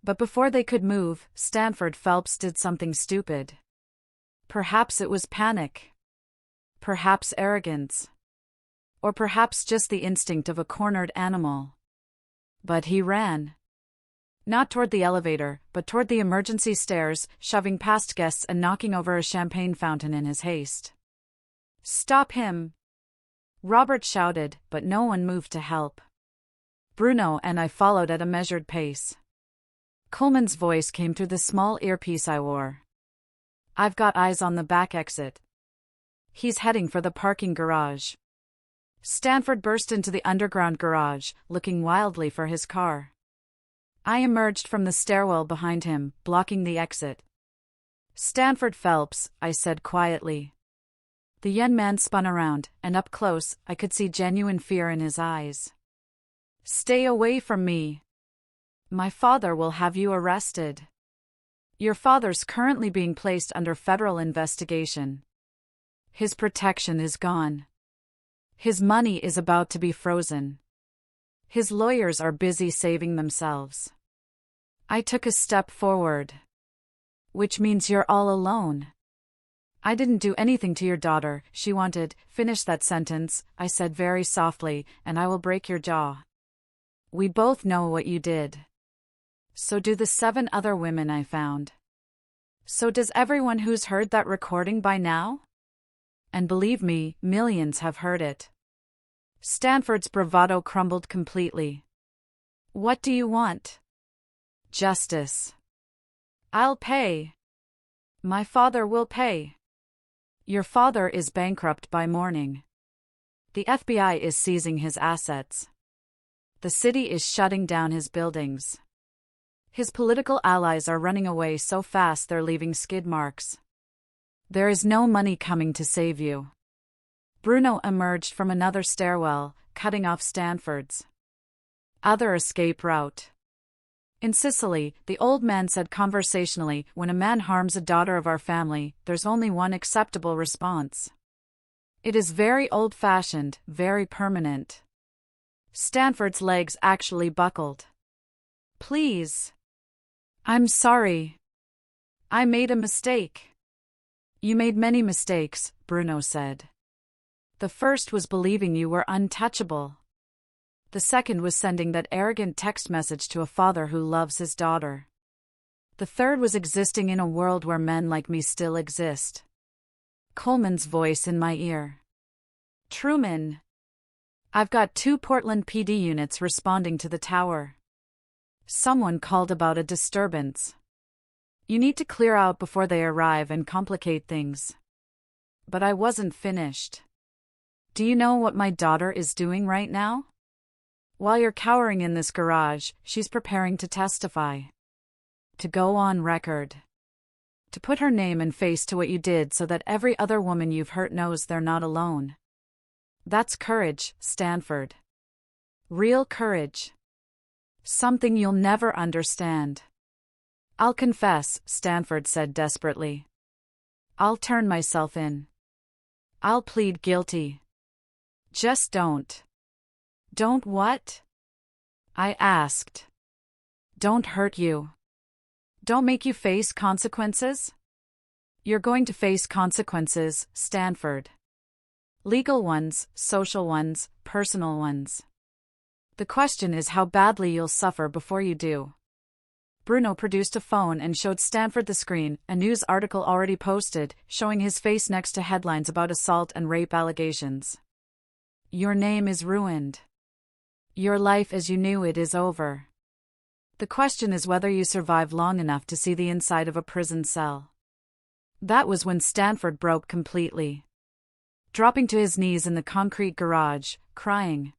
But before they could move, Stanford Phelps did something stupid. Perhaps it was panic. Perhaps arrogance. Or perhaps just the instinct of a cornered animal. But he ran. Not toward the elevator, but toward the emergency stairs, shoving past guests and knocking over a champagne fountain in his haste. Stop him! Robert shouted, but no one moved to help. Bruno and I followed at a measured pace. Coleman's voice came through the small earpiece I wore. I've got eyes on the back exit. He's heading for the parking garage. Stanford burst into the underground garage, looking wildly for his car. I emerged from the stairwell behind him, blocking the exit. Stanford Phelps, I said quietly. The young man spun around, and up close, I could see genuine fear in his eyes. Stay away from me. My father will have you arrested. Your father's currently being placed under federal investigation. His protection is gone. His money is about to be frozen. His lawyers are busy saving themselves. I took a step forward. Which means you're all alone. I didn't do anything to your daughter, she wanted. Finish that sentence, I said very softly, and I will break your jaw. We both know what you did. So do the 7 other women I found. So does everyone who's heard that recording by now? And believe me, millions have heard it. Stanford's bravado crumbled completely. What do you want? Justice. I'll pay. My father will pay. Your father is bankrupt by morning. The FBI is seizing his assets. The city is shutting down his buildings. His political allies are running away so fast they're leaving skid marks. There is no money coming to save you. Bruno emerged from another stairwell, cutting off Stanford's other escape route. In Sicily, the old man said conversationally, when a man harms a daughter of our family, there's only one acceptable response. It is very old-fashioned, very permanent. Stanford's legs actually buckled. Please. I'm sorry. I made a mistake. You made many mistakes, Bruno said. The first was believing you were untouchable. The second was sending that arrogant text message to a father who loves his daughter. The third was existing in a world where men like me still exist. Coleman's voice in my ear. Truman. I've got 2 Portland PD units responding to the tower. Someone called about a disturbance. You need to clear out before they arrive and complicate things. But I wasn't finished. Do you know what my daughter is doing right now? While you're cowering in this garage, she's preparing to testify. To go on record. To put her name and face to what you did so that every other woman you've hurt knows they're not alone. That's courage, Stanford. Real courage. Something you'll never understand. I'll confess, Stanford said desperately. I'll turn myself in. I'll plead guilty. Just don't. Don't what? I asked. Don't hurt you. Don't make you face consequences? You're going to face consequences, Stanford. Legal ones, social ones, personal ones. The question is how badly you'll suffer before you do. Bruno produced a phone and showed Stanford the screen, a news article already posted, showing his face next to headlines about assault and rape allegations. Your name is ruined. Your life as you knew it is over. The question is whether you survive long enough to see the inside of a prison cell. That was when Stanford broke completely. Dropping to his knees in the concrete garage, crying.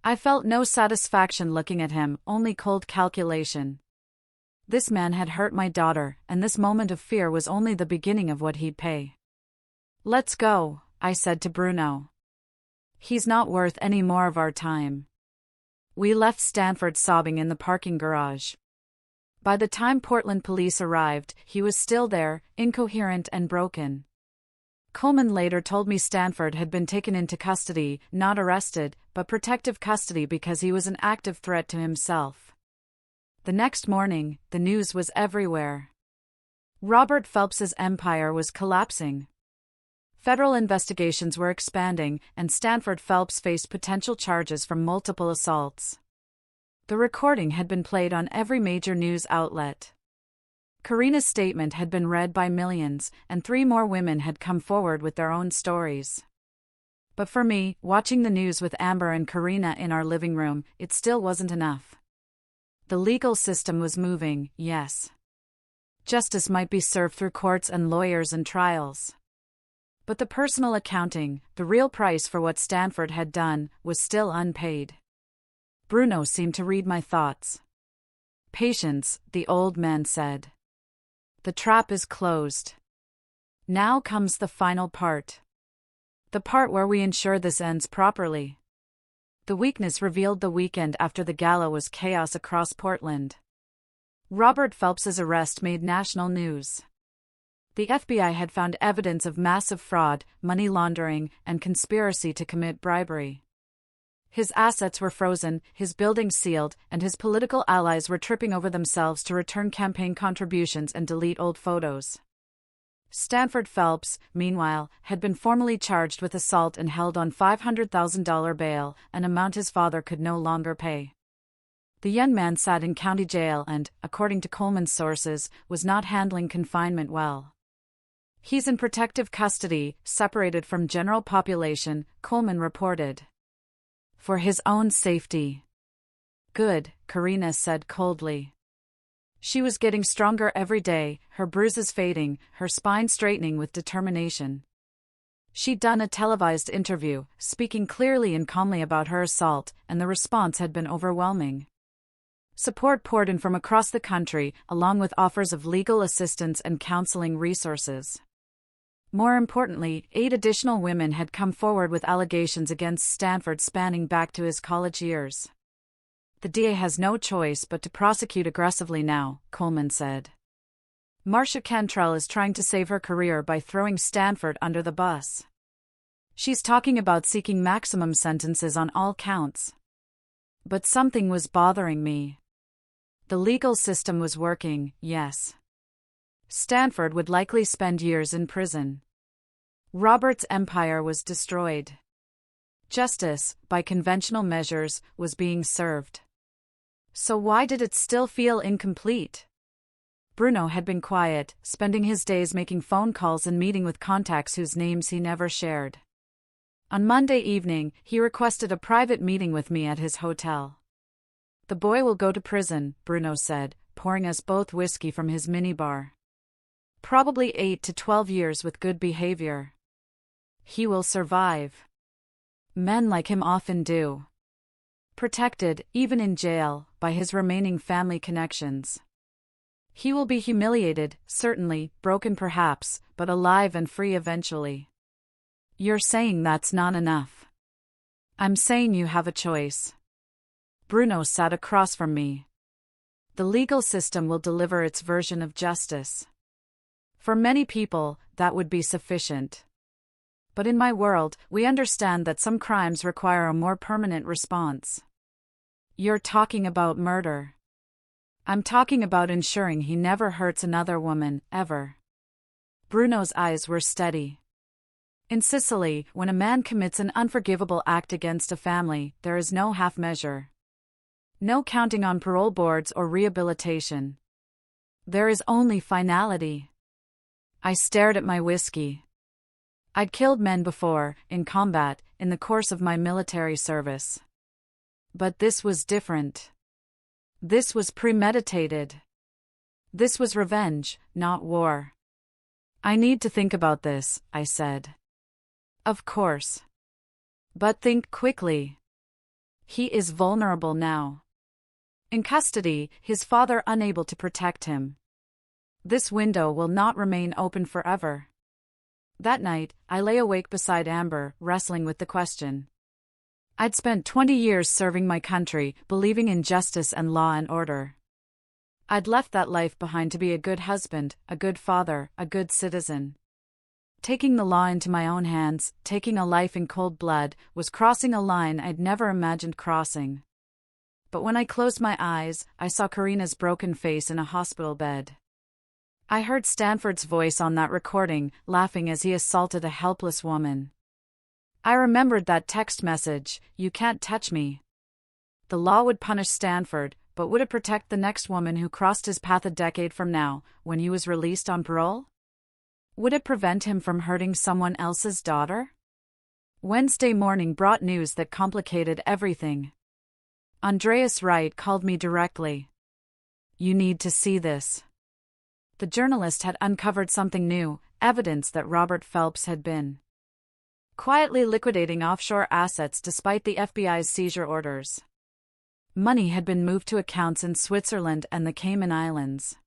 I felt no satisfaction looking at him, only cold calculation. This man had hurt my daughter, and this moment of fear was only the beginning of what he'd pay. "Let's go," I said to Bruno. "He's not worth any more of our time." We left Stanford sobbing in the parking garage. By the time Portland police arrived, he was still there, incoherent and broken. Coleman later told me Stanford had been taken into custody, not arrested, but protective custody because he was an active threat to himself. The next morning, the news was everywhere. Robert Phelps's empire was collapsing. Federal investigations were expanding, and Stanford Phelps faced potential charges from multiple assaults. The recording had been played on every major news outlet. Karina's statement had been read by millions, and 3 more women had come forward with their own stories. But for me, watching the news with Amber and Karina in our living room, it still wasn't enough. The legal system was moving, yes. Justice might be served through courts and lawyers and trials. But the personal accounting, the real price for what Stanford had done, was still unpaid. Bruno seemed to read my thoughts. "Patience," the old man said. "The trap is closed. Now comes the final part. The part where we ensure this ends properly." The weakness revealed the weekend after the gala was chaos across Portland. Robert Phelps's arrest made national news. The FBI had found evidence of massive fraud, money laundering, and conspiracy to commit bribery. His assets were frozen, his buildings sealed, and his political allies were tripping over themselves to return campaign contributions and delete old photos. Stanford Phelps, meanwhile, had been formally charged with assault and held on $500,000 bail, an amount his father could no longer pay. The young man sat in county jail and, according to Coleman's sources, was not handling confinement well. "He's in protective custody, separated from general population," Coleman reported. "For his own safety." "Good," Karina said coldly. She was getting stronger every day, her bruises fading, her spine straightening with determination. She'd done a televised interview, speaking clearly and calmly about her assault, and the response had been overwhelming. Support poured in from across the country, along with offers of legal assistance and counseling resources. More importantly, 8 additional women had come forward with allegations against Stanford spanning back to his college years. "The DA has no choice but to prosecute aggressively now," Coleman said. "Marcia Cantrell is trying to save her career by throwing Stanford under the bus. She's talking about seeking maximum sentences on all counts. But something was bothering me. The legal system was working, yes. Stanford would likely spend years in prison. Robert's empire was destroyed. Justice, by conventional measures, was being served. So why did it still feel incomplete?" Bruno had been quiet, spending his days making phone calls and meeting with contacts whose names he never shared. On Monday evening, he requested a private meeting with me at his hotel. "The boy will go to prison," Bruno said, pouring us both whiskey from his minibar. "Probably 8 to 12 years with good behavior. He will survive. Men like him often do. Protected, even in jail, by his remaining family connections. He will be humiliated, certainly, broken perhaps, but alive and free eventually." "You're saying that's not enough." "I'm saying you have a choice." Bruno sat across from me. "The legal system will deliver its version of justice. For many people, that would be sufficient. But in my world, we understand that some crimes require a more permanent response." "You're talking about murder." "I'm talking about ensuring he never hurts another woman, ever." Bruno's eyes were steady. "In Sicily, when a man commits an unforgivable act against a family, there is no half measure. No counting on parole boards or rehabilitation. There is only finality." I stared at my whiskey. I'd killed men before, in combat, in the course of my military service. But this was different. This was premeditated. This was revenge, not war. "I need to think about this," I said. "Of course. But think quickly." He is vulnerable now. In custody, his father unable to protect him. This window will not remain open forever. That night, I lay awake beside Amber, wrestling with the question. I'd spent 20 years serving my country, believing in justice and law and order. I'd left that life behind to be a good husband, a good father, a good citizen. Taking the law into my own hands, taking a life in cold blood, was crossing a line I'd never imagined crossing. But when I closed my eyes, I saw Karina's broken face in a hospital bed. I heard Stanford's voice on that recording, laughing as he assaulted a helpless woman. I remembered that text message, "You can't touch me." The law would punish Stanford, but would it protect the next woman who crossed his path a decade from now, when he was released on parole? Would it prevent him from hurting someone else's daughter? Wednesday morning brought news that complicated everything. Andreas Wright called me directly. "You need to see this." The journalist had uncovered something new, evidence that Robert Phelps had been quietly liquidating offshore assets despite the FBI's seizure orders. Money had been moved to accounts in Switzerland and the Cayman Islands.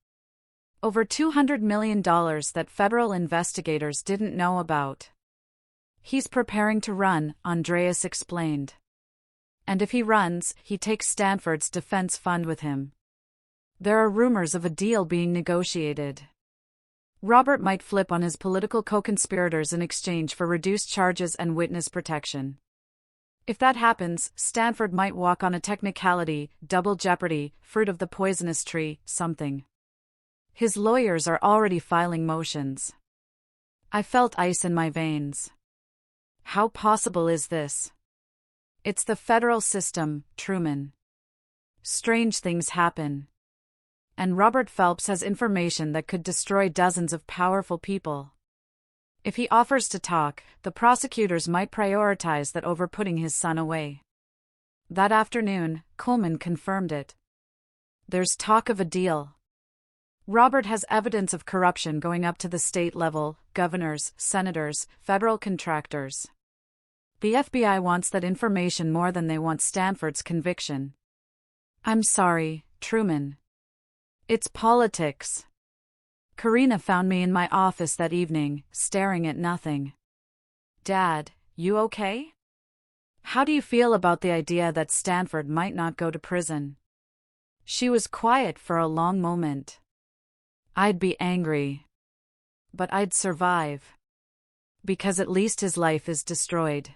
Over $200 million that federal investigators didn't know about. "He's preparing to run," Andreas explained. "And if he runs, he takes Stanford's defense fund with him. There are rumors of a deal being negotiated. Robert might flip on his political co-conspirators in exchange for reduced charges and witness protection. If that happens, Stanford might walk on a technicality, double jeopardy, fruit of the poisonous tree, something. His lawyers are already filing motions." I felt ice in my veins. How possible is this? It's the federal system, Truman. Strange things happen. And Robert Phelps has information that could destroy dozens of powerful people. If he offers to talk, the prosecutors might prioritize that over putting his son away. That afternoon, Coleman confirmed it. There's talk of a deal. Robert has evidence of corruption going up to the state level, governors, senators, federal contractors. The FBI wants that information more than they want Stanford's conviction. I'm sorry, Truman. It's politics. Karina found me in my office that evening, staring at nothing. "Dad, you okay? How do you feel about the idea that Stanford might not go to prison?" She was quiet for a long moment. "I'd be angry. But I'd survive. Because at least his life is destroyed.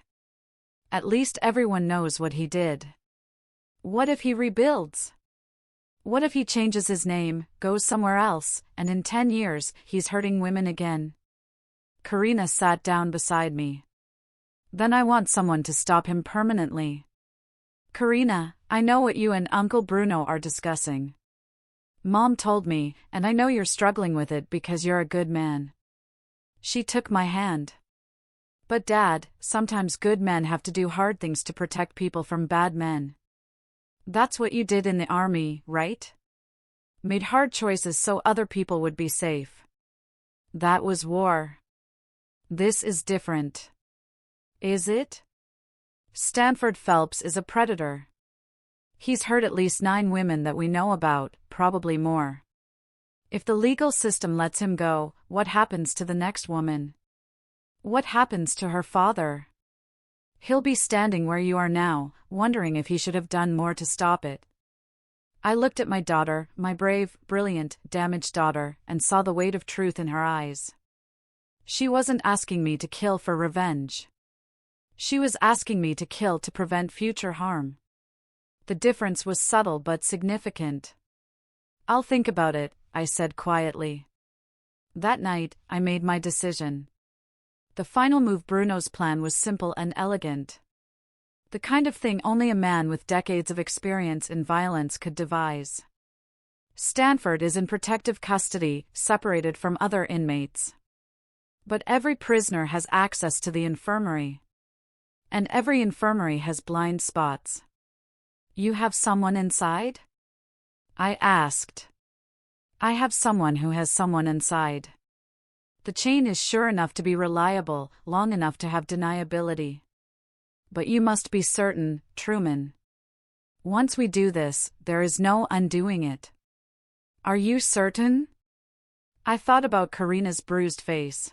At least everyone knows what he did. What if he rebuilds? What if he changes his name, goes somewhere else, and in 10 years, he's hurting women again?" Karina sat down beside me. "Then I want someone to stop him permanently." "Karina, I know what you and Uncle Bruno are discussing. Mom told me, and I know you're struggling with it because you're a good man." She took my hand. "But Dad, sometimes good men have to do hard things to protect people from bad men. That's what you did in the army, right? Made hard choices so other people would be safe. That was war. This is different." "Is it?" "Stanford Phelps is a predator. He's hurt at least 9 women that we know about, probably more. If the legal system lets him go, what happens to the next woman? What happens to her father? He'll be standing where you are now, wondering if he should have done more to stop it." I looked at my daughter, my brave, brilliant, damaged daughter, and saw the weight of truth in her eyes. She wasn't asking me to kill for revenge. She was asking me to kill to prevent future harm. The difference was subtle but significant. "I'll think about it," I said quietly. That night, I made my decision. The final move. Bruno's plan was simple and elegant. The kind of thing only a man with decades of experience in violence could devise. Stanford is in protective custody, separated from other inmates. But every prisoner has access to the infirmary. And every infirmary has blind spots. "You have someone inside?" I asked. "I have someone who has someone inside. The chain is sure enough to be reliable, long enough to have deniability. But you must be certain, Truman. Once we do this, there is no undoing it. Are you certain? I thought about Karina's bruised face.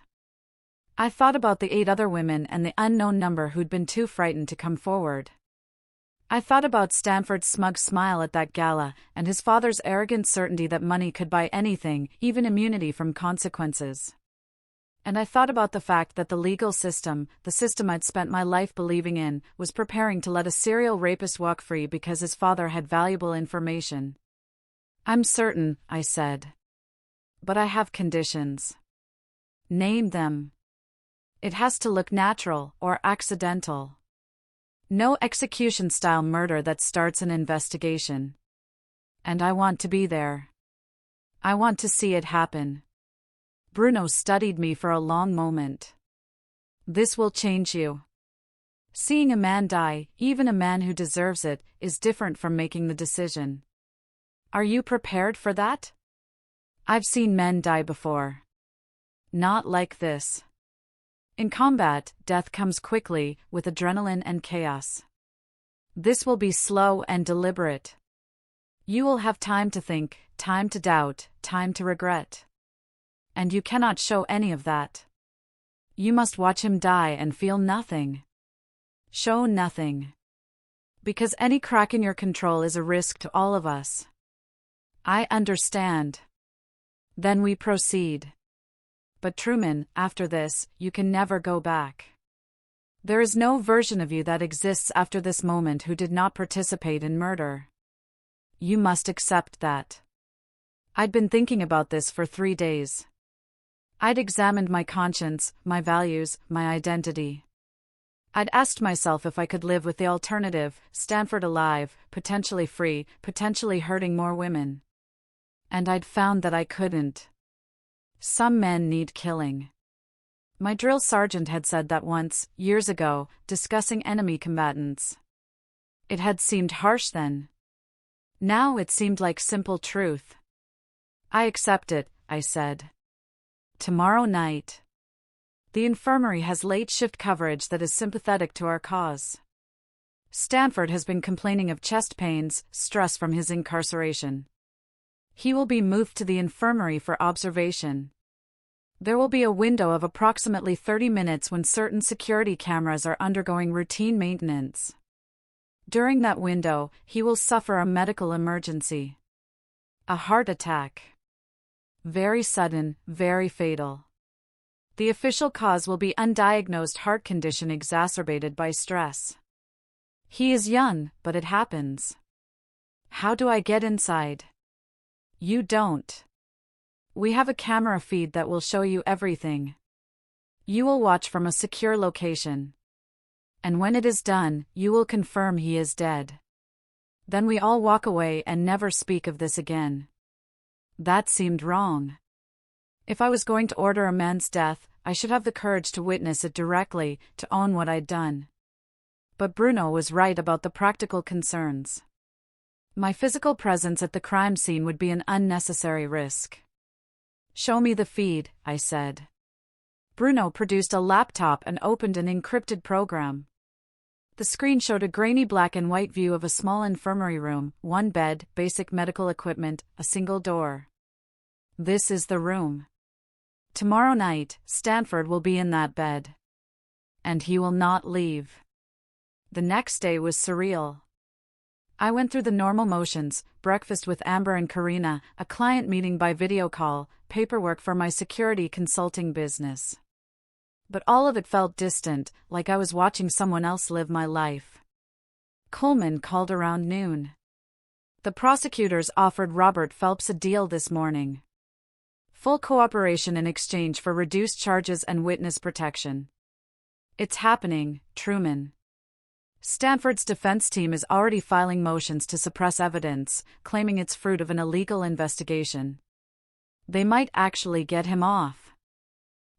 I thought about the 8 other women and the unknown number who'd been too frightened to come forward. I thought about Stanford's smug smile at that gala, and his father's arrogant certainty that money could buy anything, even immunity from consequences. And I thought about the fact that the legal system, the system I'd spent my life believing in, was preparing to let a serial rapist walk free because his father had valuable information. I'm certain, I said. But I have conditions. Name them. It has to look natural or accidental. No execution-style murder that starts an investigation. And I want to be there. I want to see it happen. Bruno studied me for a long moment. This will change you. Seeing a man die, even a man who deserves it, is different from making the decision. Are you prepared for that? I've seen men die before. Not like this. In combat, death comes quickly, with adrenaline and chaos. This will be slow and deliberate. You will have time to think, time to doubt, time to regret. And you cannot show any of that. You must watch him die and feel nothing. Show nothing. Because any crack in your control is a risk to all of us. I understand. Then we proceed. But Truman, after this, you can never go back. There is no version of you that exists after this moment who did not participate in murder. You must accept that. I'd been thinking about this for 3 days. I'd examined my conscience, my values, my identity. I'd asked myself if I could live with the alternative, Stanford alive, potentially free, potentially hurting more women. And I'd found that I couldn't. Some men need killing. My drill sergeant had said that once, years ago, discussing enemy combatants. It had seemed harsh then. Now it seemed like simple truth. I accept it, I said. Tomorrow night. The infirmary has late shift coverage that is sympathetic to our cause. Stanford has been complaining of chest pains, stress from his incarceration. He will be moved to the infirmary for observation. There will be a window of approximately 30 minutes when certain security cameras are undergoing routine maintenance. During that window, he will suffer a medical emergency. A heart attack. Very sudden, very fatal. The official cause will be undiagnosed heart condition exacerbated by stress. He is young, but it happens. How do I get inside? You don't. We have a camera feed that will show you everything. You will watch from a secure location. And when it is done, you will confirm he is dead. Then we all walk away and never speak of this again. That seemed wrong. If I was going to order a man's death, I should have the courage to witness it directly, to own what I'd done. But Bruno was right about the practical concerns. My physical presence at the crime scene would be an unnecessary risk. Show me the feed, I said. Bruno produced a laptop and opened an encrypted program. The screen showed a grainy black and white view of a small infirmary room, 1 bed, basic medical equipment, a single door. This is the room. Tomorrow night, Stanford will be in that bed. And he will not leave. The next day was surreal. I went through the normal motions, breakfast with Amber and Karina, a client meeting by video call, paperwork for my security consulting business. But all of it felt distant, like I was watching someone else live my life. Coleman called around noon. The prosecutors offered Robert Phelps a deal this morning. Full cooperation in exchange for reduced charges and witness protection. It's happening, Truman. Stanford's defense team is already filing motions to suppress evidence, claiming it's fruit of an illegal investigation. They might actually get him off.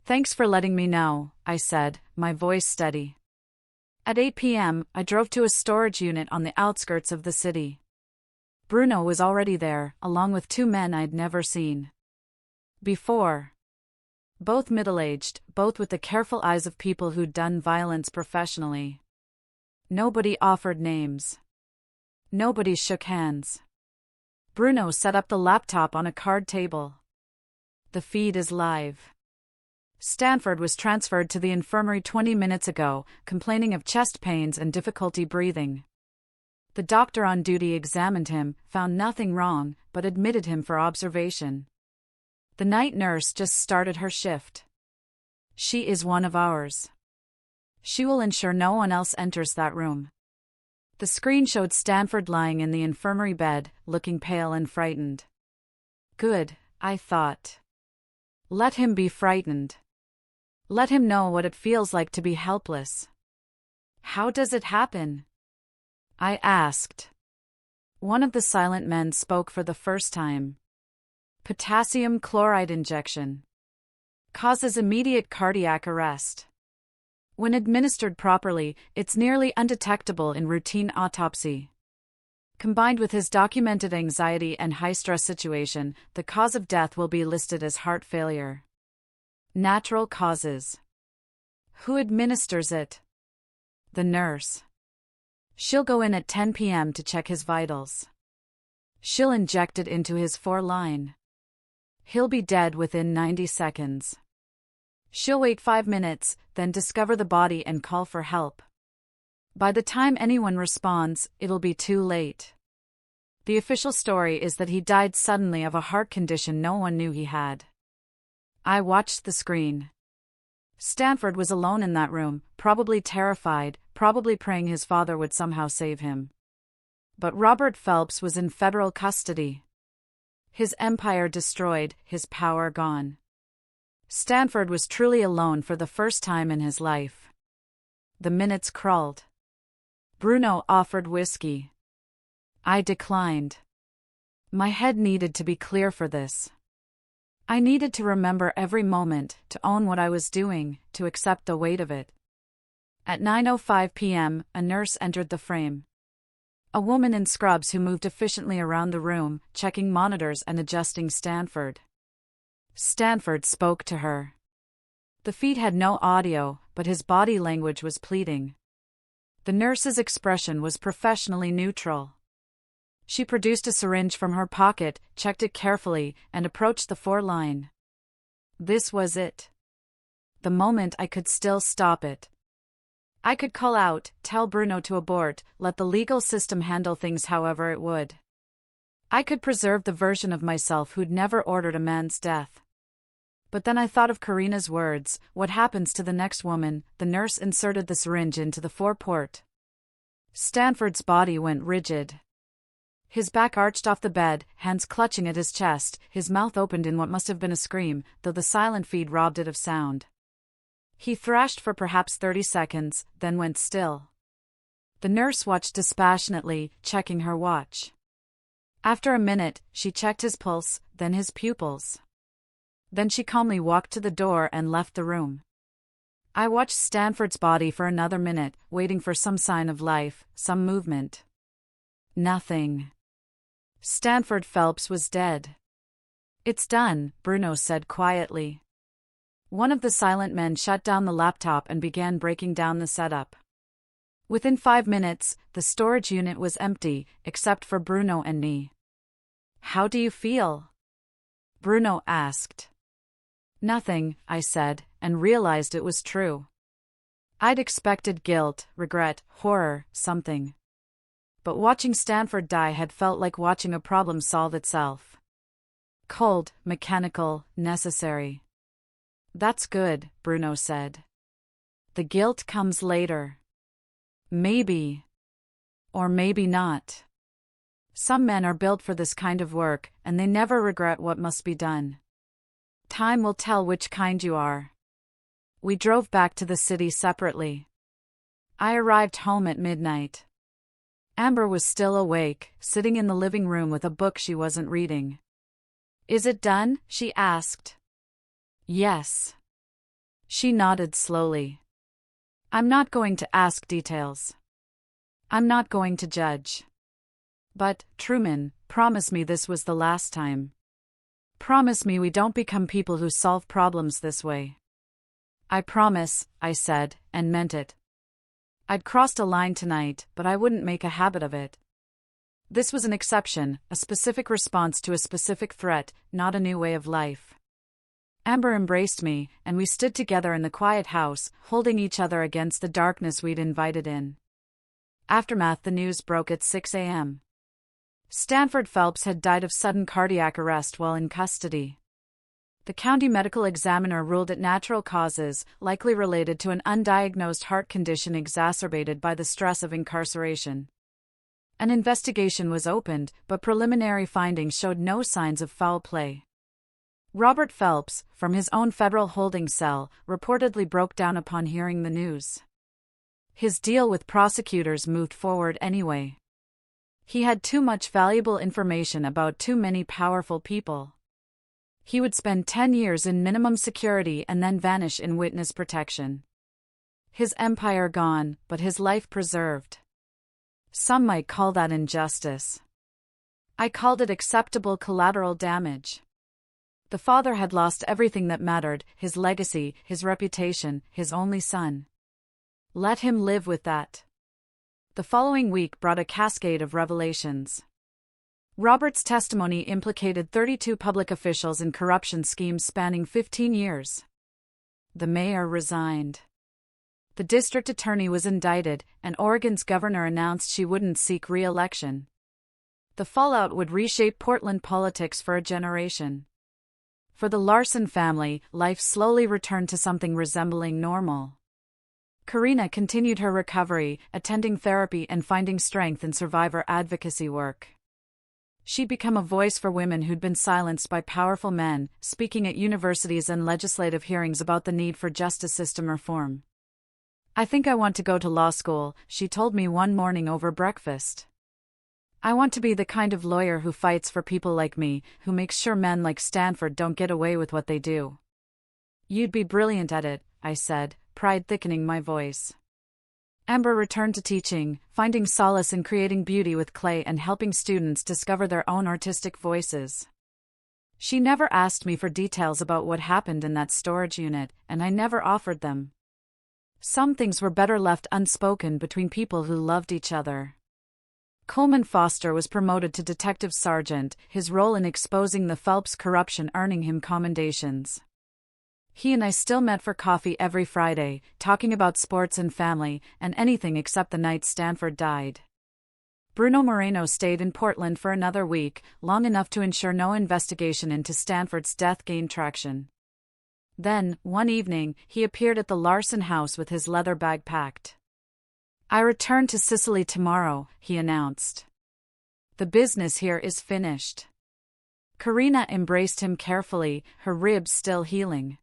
Thanks for letting me know, I said, my voice steady. At 8 p.m., I drove to a storage unit on the outskirts of the city. Bruno was already there, along with 2 men I'd never seen before. Both middle-aged, both with the careful eyes of people who'd done violence professionally. Nobody offered names. Nobody shook hands. Bruno set up the laptop on a card table. The feed is live. Stanford was transferred to the infirmary 20 minutes ago, complaining of chest pains and difficulty breathing. The doctor on duty examined him, found nothing wrong, but admitted him for observation. The night nurse just started her shift. She is one of ours. She will ensure no one else enters that room. The screen showed Stanford lying in the infirmary bed, looking pale and frightened. Good, I thought. Let him be frightened. Let him know what it feels like to be helpless. How does it happen? I asked. One of the silent men spoke for the first time. Potassium chloride injection. Causes immediate cardiac arrest. When administered properly, it's nearly undetectable in routine autopsy. Combined with his documented anxiety and high-stress situation, the cause of death will be listed as heart failure. Natural causes. Who administers it? The nurse. She'll go in at 10 p.m. to check his vitals. She'll inject it into his foreline. He'll be dead within 90 seconds. She'll wait 5 minutes, then discover the body and call for help. By the time anyone responds, it'll be too late. The official story is that he died suddenly of a heart condition no one knew he had. I watched the screen. Stanford was alone in that room, probably terrified, probably praying his father would somehow save him. But Robert Phelps was in federal custody. His empire destroyed, his power gone. Stanford was truly alone for the first time in his life. The minutes crawled. Bruno offered whiskey. I declined. My head needed to be clear for this. I needed to remember every moment, to own what I was doing, to accept the weight of it. At 9:05 p.m., a nurse entered the frame. A woman in scrubs who moved efficiently around the room, checking monitors and adjusting Stanford. Stanford spoke to her. The feed had no audio, but his body language was pleading. The nurse's expression was professionally neutral. She produced a syringe from her pocket, checked it carefully, and approached the foreline. This was it. The moment I could still stop it. I could call out, tell Bruno to abort, let the legal system handle things however it would. I could preserve the version of myself who'd never ordered a man's death. But then I thought of Karina's words, what happens to the next woman? The nurse inserted the syringe into the foreport. Stanford's body went rigid. His back arched off the bed, hands clutching at his chest, his mouth opened in what must have been a scream, though the silent feed robbed it of sound. He thrashed for perhaps 30 seconds, then went still. The nurse watched dispassionately, checking her watch. After a minute, she checked his pulse, then his pupils. Then she calmly walked to the door and left the room. I watched Stanford's body for another minute, waiting for some sign of life, some movement. Nothing. Stanford Phelps was dead. It's done, Bruno said quietly. One of the silent men shut down the laptop and began breaking down the setup. Within 5 minutes, the storage unit was empty, except for Bruno and me. How do you feel? Bruno asked. Nothing, I said, and realized it was true. I'd expected guilt, regret, horror, something. But watching Stanford die had felt like watching a problem solve itself. Cold, mechanical, necessary. That's good, Bruno said. The guilt comes later. Maybe. Or maybe not. Some men are built for this kind of work, and they never regret what must be done. Time will tell which kind you are. We drove back to the city separately. I arrived home at midnight. Amber was still awake, sitting in the living room with a book she wasn't reading. Is it done? She asked. Yes. She nodded slowly. I'm not going to ask details. I'm not going to judge. But, Truman, promise me this was the last time. Promise me we don't become people who solve problems this way. I promise, I said, and meant it. I'd crossed a line tonight, but I wouldn't make a habit of it. This was an exception, a specific response to a specific threat, not a new way of life. Amber embraced me, and we stood together in the quiet house, holding each other against the darkness we'd invited in. Aftermath: the news broke at 6 a.m. Stanford Phelps had died of sudden cardiac arrest while in custody. The county medical examiner ruled it natural causes, likely related to an undiagnosed heart condition exacerbated by the stress of incarceration. An investigation was opened, but preliminary findings showed no signs of foul play. Robert Phelps, from his own federal holding cell, reportedly broke down upon hearing the news. His deal with prosecutors moved forward anyway. He had too much valuable information about too many powerful people. He would spend 10 years in minimum security and then vanish in witness protection. His empire gone, but his life preserved. Some might call that injustice. I called it acceptable collateral damage. The father had lost everything that mattered: his legacy, his reputation, his only son. Let him live with that. The following week brought a cascade of revelations. Robert's testimony implicated 32 public officials in corruption schemes spanning 15 years. The mayor resigned. The district attorney was indicted, and Oregon's governor announced she wouldn't seek re-election. The fallout would reshape Portland politics for a generation. For the Larson family, life slowly returned to something resembling normal. Karina continued her recovery, attending therapy and finding strength in survivor advocacy work. She'd become a voice for women who'd been silenced by powerful men, speaking at universities and legislative hearings about the need for justice system reform. "I think I want to go to law school," she told me one morning over breakfast. "I want to be the kind of lawyer who fights for people like me, who makes sure men like Stanford don't get away with what they do." "You'd be brilliant at it," I said, pride thickening my voice. Amber returned to teaching, finding solace in creating beauty with clay and helping students discover their own artistic voices. She never asked me for details about what happened in that storage unit, and I never offered them. Some things were better left unspoken between people who loved each other. Coleman Foster was promoted to detective sergeant, his role in exposing the Phelps corruption earning him commendations. He and I still met for coffee every Friday, talking about sports and family, and anything except the night Stanford died. Bruno Moreno stayed in Portland for another week, long enough to ensure no investigation into Stanford's death gained traction. Then, one evening, he appeared at the Larson house with his leather bag packed. "I return to Sicily tomorrow," he announced. "The business here is finished." Karina embraced him carefully, her ribs still healing.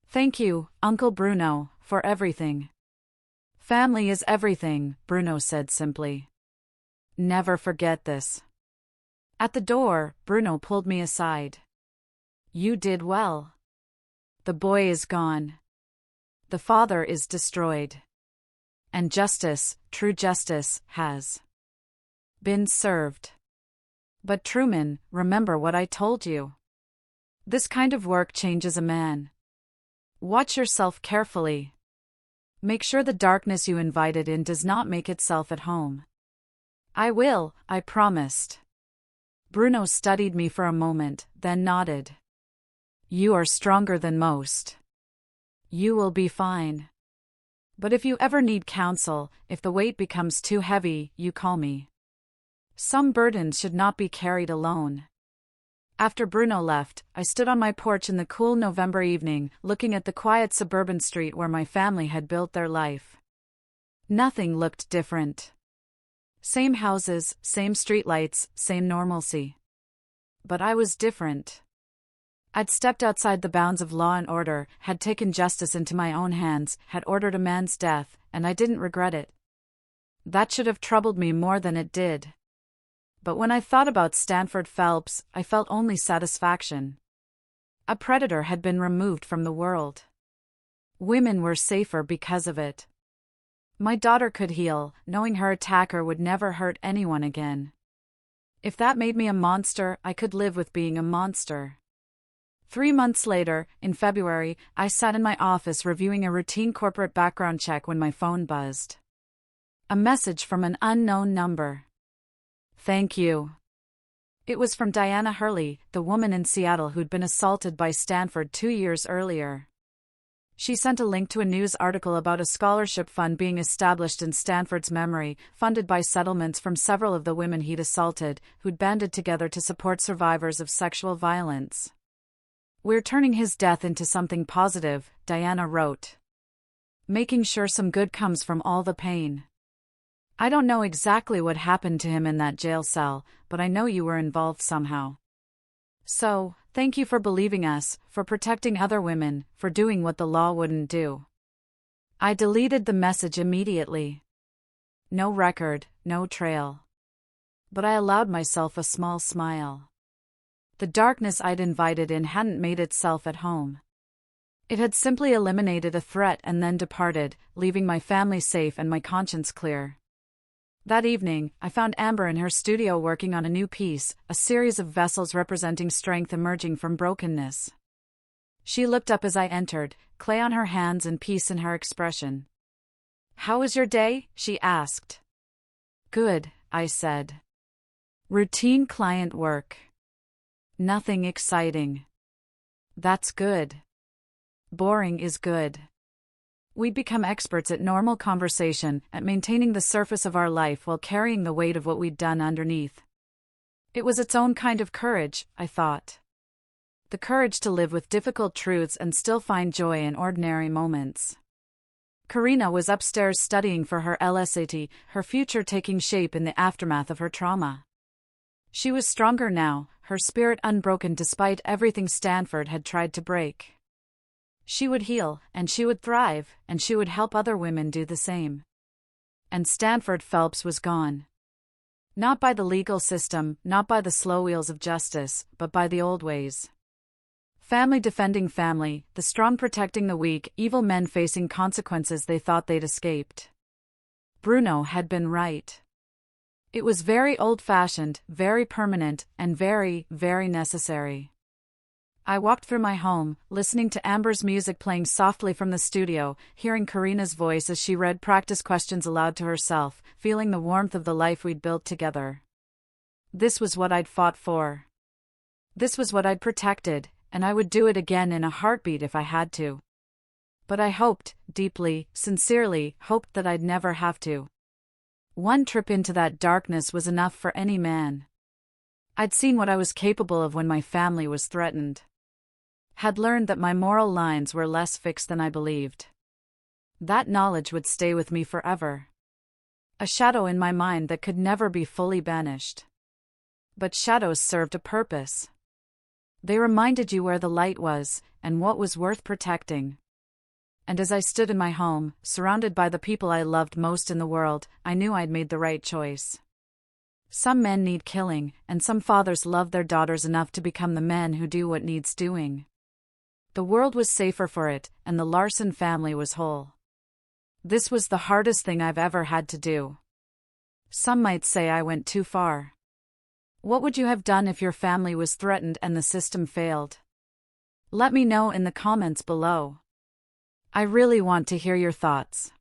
"Thank you, Uncle Bruno, for everything." "Family is everything," Bruno said simply. "Never forget this." At the door, Bruno pulled me aside. "You did well. The boy is gone. The father is destroyed. And justice, true justice, has been served. But Truman, remember what I told you. This kind of work changes a man. Watch yourself carefully. Make sure the darkness you invited in does not make itself at home." "I will," I promised. Bruno studied me for a moment, then nodded. "You are stronger than most. You will be fine. But if you ever need counsel, if the weight becomes too heavy, you call me. Some burdens should not be carried alone." After Bruno left, I stood on my porch in the cool November evening, looking at the quiet suburban street where my family had built their life. Nothing looked different. Same houses, same streetlights, same normalcy. But I was different. I'd stepped outside the bounds of law and order, had taken justice into my own hands, had ordered a man's death, and I didn't regret it. That should have troubled me more than it did. But when I thought about Stanford Phelps, I felt only satisfaction. A predator had been removed from the world. Women were safer because of it. My daughter could heal, knowing her attacker would never hurt anyone again. If that made me a monster, I could live with being a monster. 3 months later, in February, I sat in my office reviewing a routine corporate background check when my phone buzzed. A message from an unknown number. Thank you. It was from Diana Hurley, the woman in Seattle who'd been assaulted by Stanford 2 years earlier. She sent a link to a news article about a scholarship fund being established in Stanford's memory, funded by settlements from several of the women he'd assaulted, who'd banded together to support survivors of sexual violence. "We're turning his death into something positive," Diana wrote. "Making sure some good comes from all the pain. I don't know exactly what happened to him in that jail cell, but I know you were involved somehow. So, thank you for believing us, for protecting other women, for doing what the law wouldn't do." I deleted the message immediately. No record, no trail. But I allowed myself a small smile. The darkness I'd invited in hadn't made itself at home. It had simply eliminated a threat and then departed, leaving my family safe and my conscience clear. That evening, I found Amber in her studio working on a new piece, a series of vessels representing strength emerging from brokenness. She looked up as I entered, clay on her hands and peace in her expression. "How was your day?" she asked. "Good," I said. "Routine client work. Nothing exciting." "That's good. Boring is good." We'd become experts at normal conversation, at maintaining the surface of our life while carrying the weight of what we'd done underneath. It was its own kind of courage, I thought. The courage to live with difficult truths and still find joy in ordinary moments. Karina was upstairs studying for her LSAT, her future taking shape in the aftermath of her trauma. She was stronger now, her spirit unbroken despite everything Stanford had tried to break. She would heal, and she would thrive, and she would help other women do the same. And Stanford Phelps was gone. Not by the legal system, not by the slow wheels of justice, but by the old ways. Family defending family, the strong protecting the weak, evil men facing consequences they thought they'd escaped. Bruno had been right. It was very old-fashioned, very permanent, and very, very necessary. I walked through my home, listening to Amber's music playing softly from the studio, hearing Karina's voice as she read practice questions aloud to herself, feeling the warmth of the life we'd built together. This was what I'd fought for. This was what I'd protected, and I would do it again in a heartbeat if I had to. But I hoped, deeply, sincerely, hoped that I'd never have to. One trip into that darkness was enough for any man. I'd seen what I was capable of when my family was threatened. Had learned that my moral lines were less fixed than I believed. That knowledge would stay with me forever. A shadow in my mind that could never be fully banished. But shadows served a purpose. They reminded you where the light was, and what was worth protecting. And as I stood in my home, surrounded by the people I loved most in the world, I knew I'd made the right choice. Some men need killing, and some fathers love their daughters enough to become the men who do what needs doing. The world was safer for it, and the Larson family was whole. This was the hardest thing I've ever had to do. Some might say I went too far. What would you have done if your family was threatened and the system failed? Let me know in the comments below. I really want to hear your thoughts.